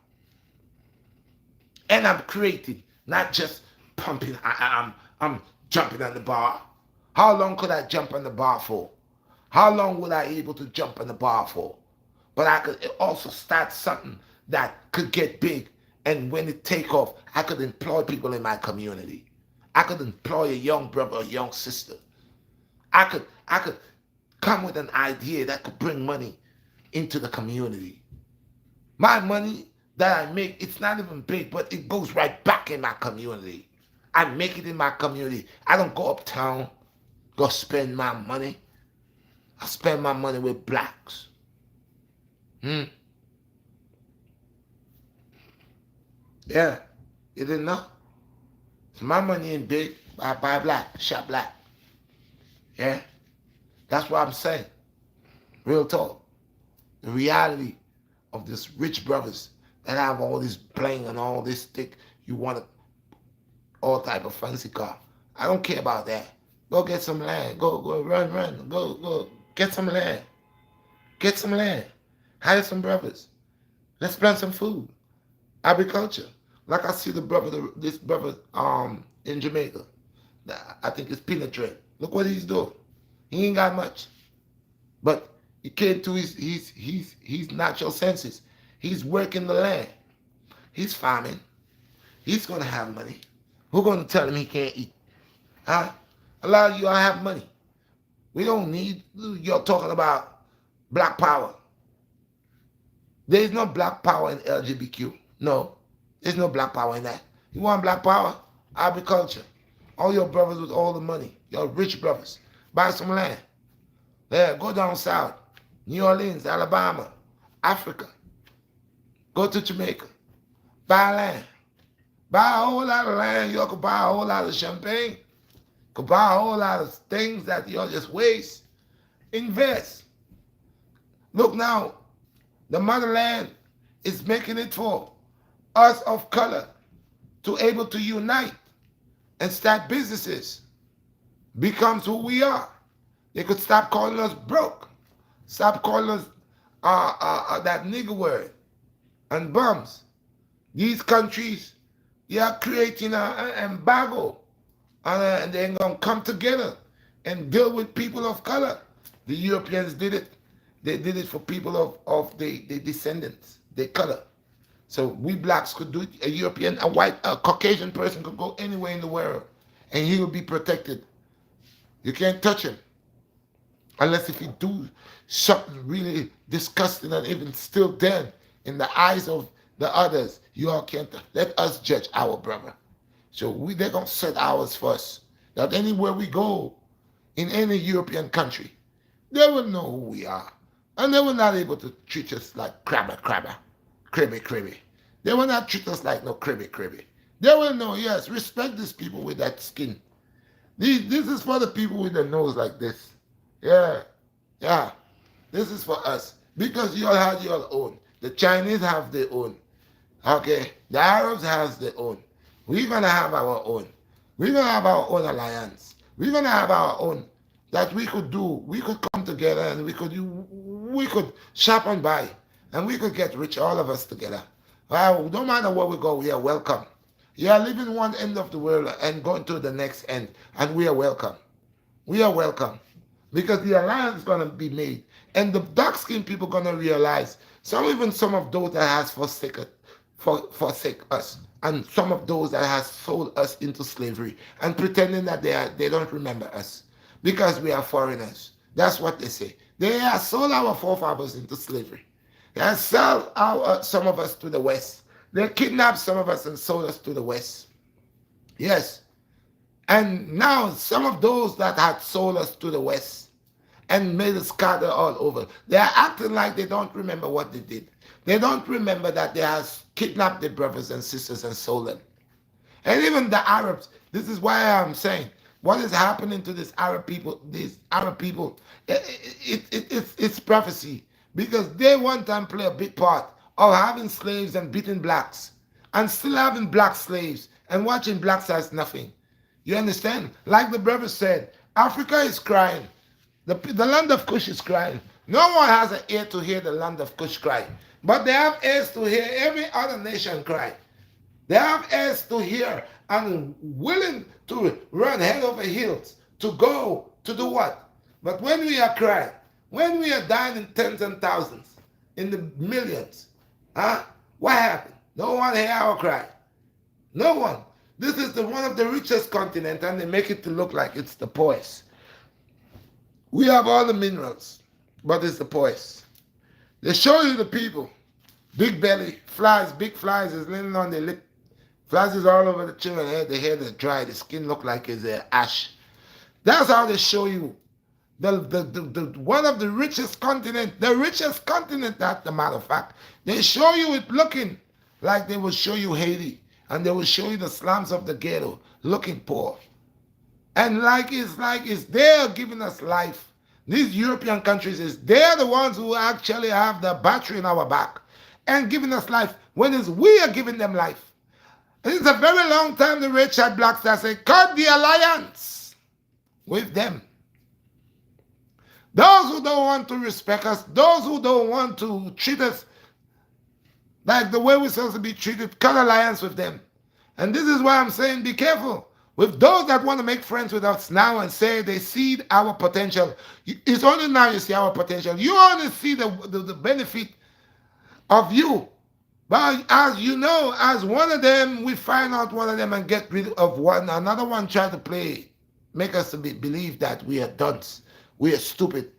And I'm creating, not just pumping. I'm jumping on the bar. How long could I jump on the bar for? How long would I able to jump on the bar for? But I could also start something that could get big. And when it take off, I could employ people in my community. I could employ a young brother or young sister. I could come with an idea that could bring money into the community. My money that I make, it's not even big, but it goes right back in my community. I make it in my community. I don't go uptown, go spend my money. I spend my money with blacks. Hmm? Yeah. You didn't know? So my money ain't big. I buy black, shop black. Yeah? That's what I'm saying. Real talk. The reality of this rich brothers that have all this bling and all this stick. You want all type of fancy car. I don't care about that. Go get some land. Go, run. Go, get some land. Get some land. Hire some brothers. Let's plant some food. Agriculture. Like I see this brother in Jamaica. I think it's peanut trade. Look what he's doing. He ain't got much. But he came to his natural senses. He's working the land. He's farming. He's gonna have money. Who's gonna tell him he can't eat? Huh? A lot of you all have money. We don't need you're talking about black power. There is no black power in LGBTQ. No. There's no black power in that. You want black power? Agriculture. All your brothers with all the money. Your rich brothers. Buy some land. Yeah, go down south. New Orleans, Alabama, Africa. Go to Jamaica. Buy land. Buy a whole lot of land. You could buy a whole lot of champagne. Could buy a whole lot of things that you'll just waste. Invest. Look now, the motherland is making it for us of color to able to unite and start businesses. Becomes who we are. They could stop calling us broke. Stop calling us that nigger word and bums. These countries, they are creating an embargo and they're going to come together and deal with people of color. The Europeans did it. They did it for people of the descendants, the color. So we blacks could do it. A European, a Caucasian person could go anywhere in the world and he will be protected. You can't touch him. Unless if he do something really disgusting and even still then in the eyes of the others, you all can't let us judge our brother. So they're going to set ours first. That anywhere we go, in any European country, they will know who we are. And they will not able to treat us like crabber, cribby. They will not treat us like no cribby. They will know, yes, respect these people with that skin. This is for the people with the nose like this. Yeah. This is for us. Because you all have your own. The Chinese have their own. Okay? The Arabs have their own. We're going to have our own. We're going to have our own alliance. We're going to have our own that we could do. We could come together and we could shop and buy. And we could get rich, all of us together. Well, no matter where we go, we are welcome. You are living one end of the world and going to the next end. And we are welcome. We are welcome. Because the alliance is going to be made. And the dark-skinned people are going to realize, some of those that has forsake us. And some of those that has sold us into slavery. And pretending that they don't remember us. Because we are foreigners. That's what they say. They have sold our forefathers into slavery. They have sold some of us to the West. They kidnapped some of us and sold us to the West. Yes. And now some of those that had sold us to the West and made us scatter all over, they are acting like they don't remember what they did. They don't remember that they have kidnapped their brothers and sisters and sold them. And even the Arabs, this is why I'm saying, what is happening to these Arab people, it's prophecy. Because they one time play a big part of having slaves and beating blacks. And still having black slaves and watching blacks as nothing. You understand? Like the brother said, Africa is crying. The land of Kush is crying. No one has an ear to hear the land of Kush cry. But they have ears to hear every other nation cry. They have ears to hear and willing to run head over heels to go to do what? But when we are crying, when we are dying in tens and thousands, in the millions, what happened? No one hear our cry. No one. This is one of the richest continents, and they make it to look like it's the poorest. We have all the minerals, but it's the poise. They show you the people. Big belly, flies, big flies is landing on their lip. Flies is all over the children's head. The hair is dry. The skin look like it's ash. That's how they show you the one of the richest continent, that's the matter of fact. They show you it looking like they will show you Haiti, and they will show you the slums of the ghetto looking poor. And it's they're giving us life. These European countries they're the ones who actually have the battery in our back and giving us life when it's we are giving them life. It's a very long time the Redshot BlackStar said, cut the alliance with them. Those who don't want to respect us, those who don't want to treat us like the way we're supposed to be treated, cut alliance with them. And this is why I'm saying be careful with those that want to make friends with us now and say they see our potential. It's only now you see our potential. You only see the benefit of you. But as you know, as one of them, we find out one of them and get rid of one. Another one try to play, make us believe that we are dunce. We are stupid.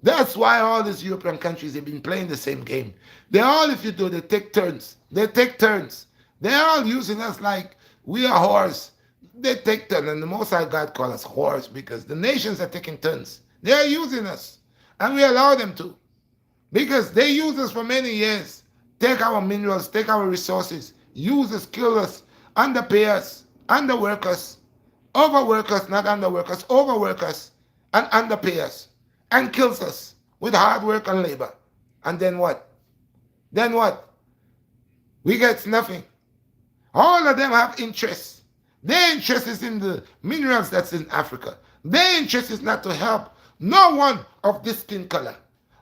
That's why all these European countries have been playing the same game. They all, if you do, they take turns. They take turns. They're all using us like we are whores. They take turns, and the Most High God call us whores because the nations are taking turns. They are using us, and we allow them to because they use us for many years. Take our minerals, take our resources, use us, kill us, underpay us, underwork us, overwork us, not underwork us, overwork us, and underpay us, and kills us with hard work and labor. And then what? Then what? We get nothing. All of them have interests. Their interest is in the minerals that's in Africa. Their interest is not to help no one of this skin color,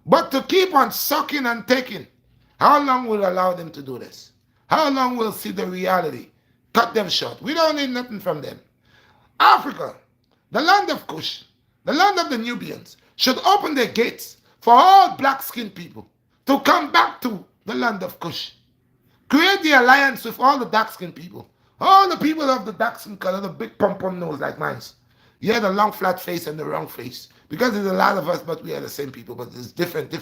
but to keep on sucking and taking. How long will allow them to do this? How long will see the reality? Cut them short. We don't need nothing from them. Africa, the land of Kush, the land of the Nubians, should open their gates for all black-skinned people to come back to the land of Kush. Create the alliance with all the dark-skinned people. All the people of the dark-skinned color, the big pom-pom nose like mine. Yeah, the long flat face and the wrong face. Because there's a lot of us, but we are the same people. But there's different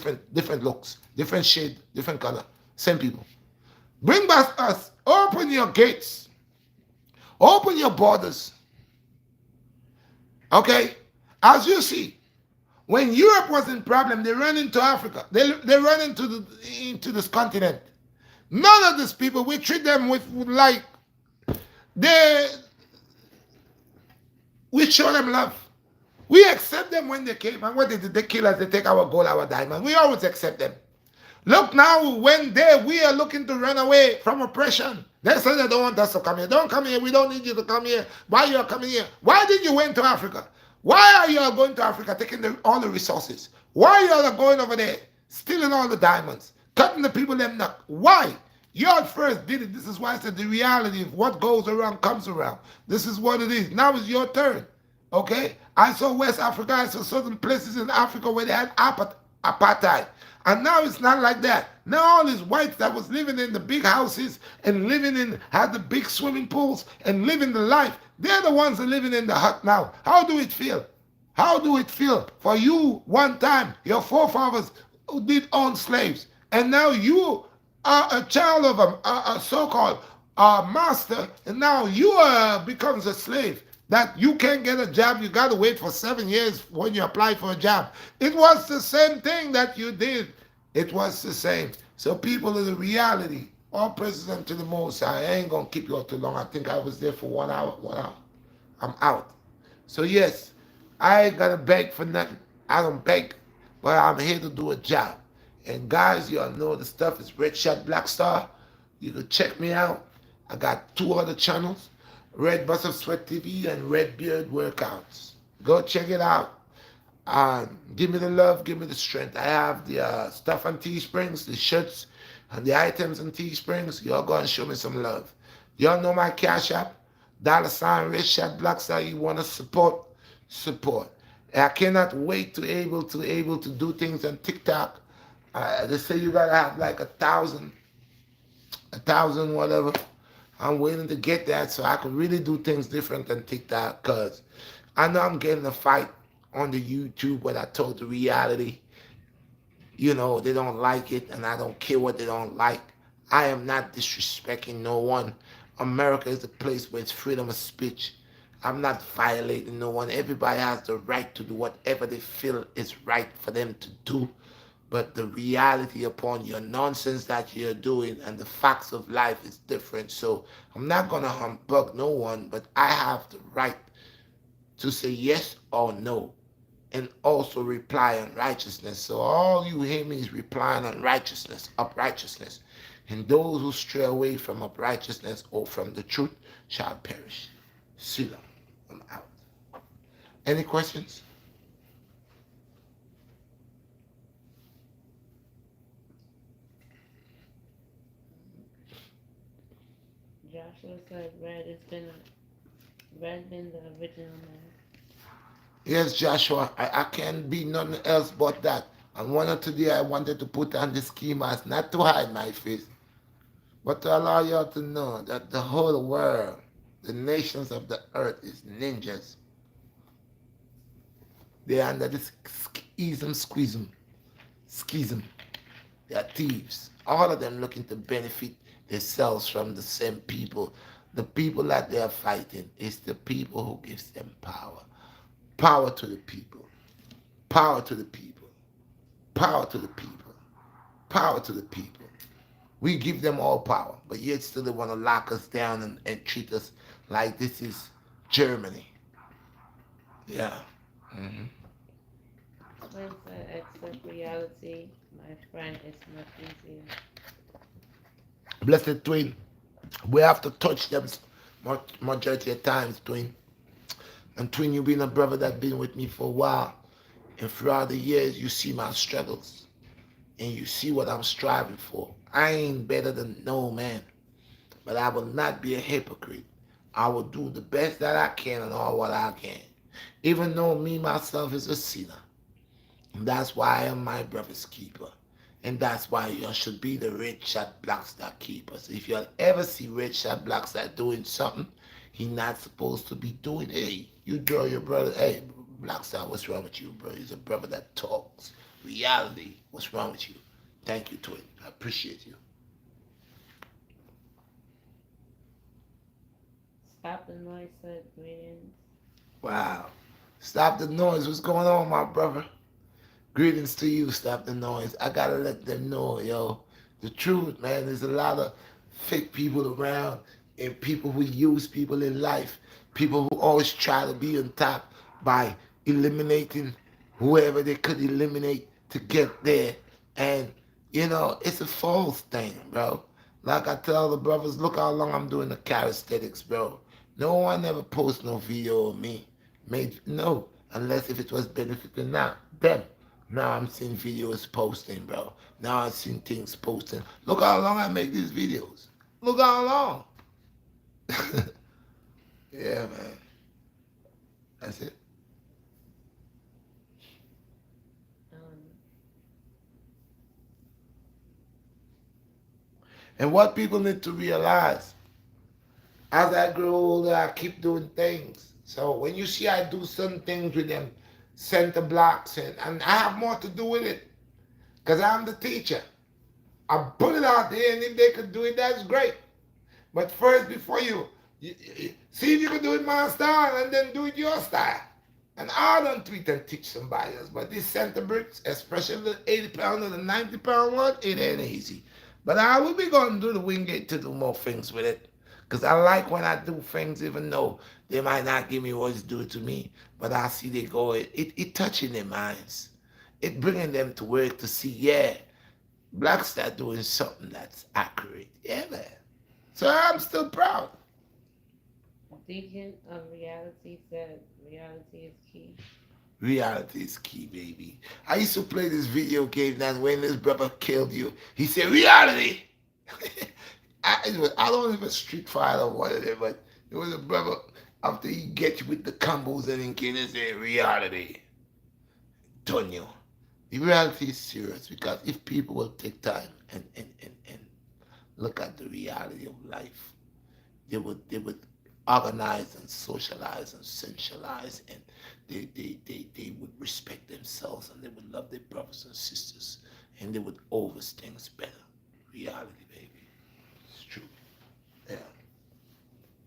looks, different shade, different color. Same people. Bring back us. Open your gates. Open your borders. Okay? As you see, when Europe was in problem, they ran into Africa. They ran into this continent. None of these people, we treat them with like, we show them love. We accept them when they came. And what did they kill us? They take our gold, our diamond. We always accept them. Look now, when we are looking to run away from oppression, they say they don't want us to come here. Don't come here. We don't need you to come here. Why you are coming here? Why did you went to Africa? Why are you going to Africa taking all the resources? Why are you going over there stealing all the diamonds, cutting the people them neck? Why? You all first did it. This is why I said the reality of what goes around comes around. This is what it is. Now it's your turn. Okay? I saw West Africa. I saw certain places in Africa where they had apartheid. And now it's not like that. Now all these whites that was living in the big houses and had the big swimming pools and living the life, they're the ones that are living in the hut now. How do it feel? How do it feel for you one time, your forefathers who did own slaves, and now you are a child of a so-called master, and now you becomes a slave, that you can't get a job, you got to wait for 7 years when you apply for a job. It was the same thing that you did. It was the same. So people, in the reality, all praises unto the Most High. I ain't going to keep you all too long. I think I was there for 1 hour. 1 hour. I'm out. So yes, I ain't going to beg for nothing. I don't beg, but I'm here to do a job. And guys, y'all know the stuff is Redshot BlackStar. You can check me out. I got 2 other channels, Red Bus of Sweat TV and Red Beard Workouts. Go check it out. Give me the love, give me the strength. I have the stuff on Teesprings, the shirts and the items on Teesprings. Y'all go and show me some love. Y'all know my Cash App, $Redshot BlackStar. You want to support? I cannot wait to able to do things on TikTok. They say you gotta have like 1,000 whatever. I'm waiting to get that so I can really do things different than TikTok, because I know I'm getting a fight on the YouTube when I told the reality. You know, they don't like it, and I don't care what they don't like. I am not disrespecting no one. America is a place where it's freedom of speech. I'm not violating no one. Everybody has the right to do whatever they feel is right for them to do. But the reality upon your nonsense that you're doing and the facts of life is different. So I'm not going to humbug no one, but I have the right to say yes or no and also reply on righteousness. So all you hear me is replying on righteousness, uprighteousness. And those who stray away from uprighteousness or from the truth shall perish. Selah. I'm out. Any questions? Joshua said red been the original man. Yes, Joshua, I can't be nothing else but that. And one of today I wanted to put on the ski mask, not to hide my face, but to allow y'all to know that the whole world, the nations of the earth is ninjas. They're under this schism, schism. They are thieves. All of them looking to benefit themselves from the same people. The people that they are fighting is the people who gives them power. Power to the people. Power to the people. Power to the people. Power to the people. We give them all power, but yet still they want to lock us down and treat us like this is Germany. Yeah. Hmm. Twin said accept reality, my friend, it's much easier. Blessed twin, we have to touch them majority of times, twin. And twin, you've been a brother that been with me for a while. And throughout the years, you see my struggles. And you see what I'm striving for. I ain't better than no man. But I will not be a hypocrite. I will do the best that I can and all what I can. Even though me myself is a sinner. And that's why I am my brother's keeper. And that's why you should be the Redshot BlackStar keeper. So if you'll ever see Redshot BlackStar doing something he not supposed to be doing, hey, you draw your brother, hey, BlackStar, what's wrong with you, bro? He's a brother that talks. Reality, what's wrong with you? Thank you, twin. I appreciate you. Stop the noise said greetings. Wow. Stop the noise. What's going on, my brother? Greetings to you. Stop the noise. I gotta let them know, yo. The truth, man. There's a lot of fake people around and people who use people in life. People who always try to be on top by eliminating whoever they could eliminate to get there. And, it's a false thing, bro. Like I tell the brothers, look how long I'm doing the calisthenics, bro. No one ever posts no video of me. Made no, unless if it was benefiting now them. Now I'm seeing videos posting, bro. Now I'm seeing things posting. Look how long I make these videos. Look how long. Yeah, man. That's it. Um, And what people need to realize, as I grow older, I keep doing things. So when you see I do some things with them center blocks, and I have more to do with it because I'm the teacher. I put it out there, and if they could do it, that's great. But first, before you see if you can do it my style and then do it your style. And I don't tweet and teach somebody else. But these center bricks, especially the 80 pound and the 90 pound one, it ain't easy. But I will be going to do the Wingate to do more things with it. Because I like when I do things, even though they might not give me what's due to me. But I see they go, it touching their minds. It bringing them to work to see, yeah, BlackStar doing something that's accurate. Yeah, man. So I'm still proud. Deacon of reality said reality is key. Reality is key, baby. I used to play this video game that when this brother killed you, he said, reality. I don't know if it's Street Fighter or what it is, but it was a brother after he get you with the combos and then can say reality. Done you. The reality is serious because if people will take time and look at the reality of life, they would organize and socialize and centralize, and they would respect themselves and they would love their brothers and sisters and they would always things better. Reality, baby. It's true. Yeah.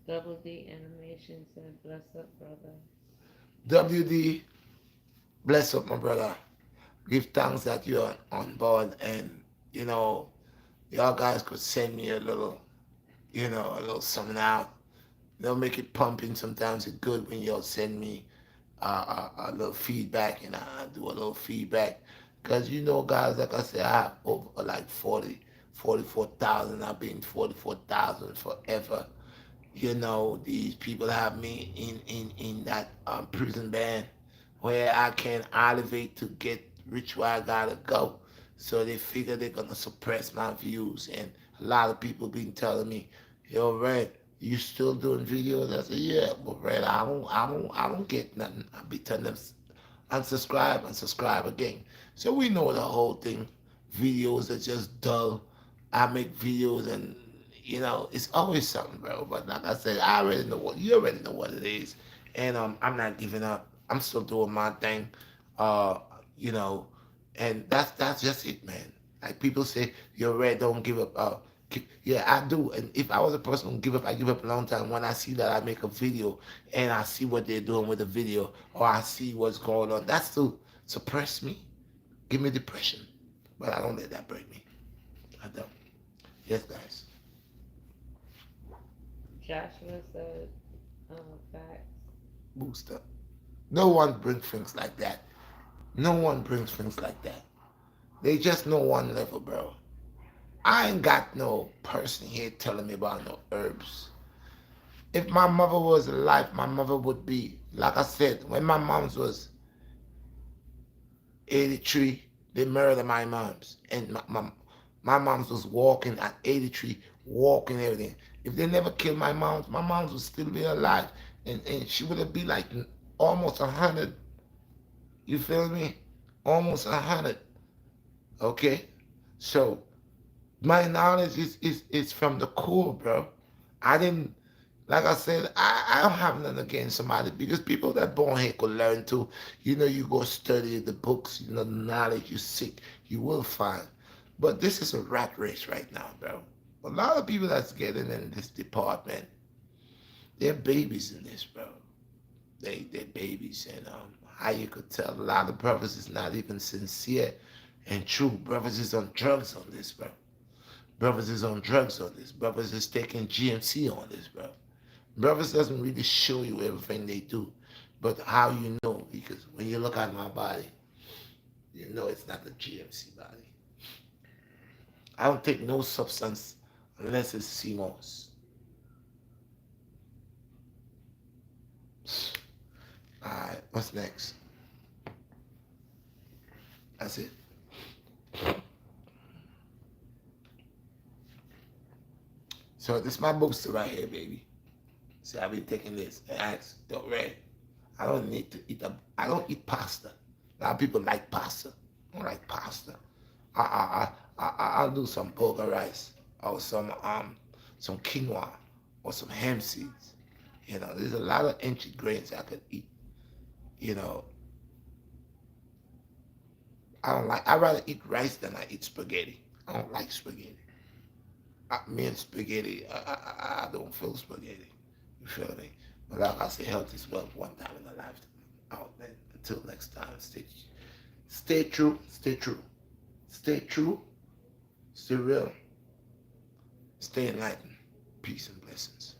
Double D Animation said, bless up, brother. WD, bless up, my brother. Give thanks that you're on board, and you know, y'all guys could send me a little, a little something out. They'll make it pumping. Sometimes it's good when y'all send me a little feedback, and I do a little feedback. Because guys, like I said, I have over like 44,000. I've been 44,000 forever. These people have me in that prison band where I can elevate to get rich where I gotta go. So they figure they're gonna suppress my views, and a lot of people been telling me, "Yo, Red, you still doing videos?" I said, "Yeah, but Red, I don't get nothing." I be telling them, unsubscribe and subscribe again. So we know the whole thing. Videos are just dull. I make videos and it's always something, bro. But like I said, you already know what it is. And I'm not giving up. I'm still doing my thing. Uh, you know, and that's just it, man. Like people say, you're red, don't give up. Yeah, I do. And if I was a person who give up, I give up a long time. When I see that I make a video and I see what they're doing with the video, or I see what's going on, that's to suppress me, give me depression. But I don't let that break me. I don't. Yes, guys. Joshua said, facts. Booster. No one brings things like that. No one brings things like that. They just know one level, bro. I ain't got no person here telling me about no herbs. If my mother was alive, my mother would be, like I said, when my mom's was 83, they murdered my moms. And my mom's was walking at 83, walking everything. If they never killed my moms would still be alive. And she would have been like almost 100. You feel me? Almost 100. Okay? So my knowledge is from the core, bro. I didn't, like I said, I don't have nothing against somebody because people that born here could learn too. You go study the books, the knowledge you seek, you will find. But this is a rat race right now, bro. A lot of people that's getting in this department, they're babies in this, bro. They're babies, and how you could tell a lot of brothers is not even sincere and true. Brothers is on drugs on this, bro. Brothers is on drugs on this. Brothers is taking GMC on this, bro. Brothers doesn't really show you everything they do, but how you know, because when you look at my body, you know it's not a GMC body. I don't take no substance unless it's CMOS. Alright, what's next? That's it. So this is my booster right here, baby. See, I've been taking this. And don't read. I don't need to eat I don't eat pasta. A lot of people like pasta. I don't like pasta. I'll do some burger rice or some quinoa or some ham seeds. There's a lot of ancient grains I could eat. You know, I'd rather eat rice than I eat spaghetti. I don't like spaghetti. Me and spaghetti, I don't feel spaghetti. You feel me? But like I say, health is wealth one time in a lifetime. Oh, man, until next time, stay true, stay true. Stay true, stay real, stay enlightened. Peace and blessings.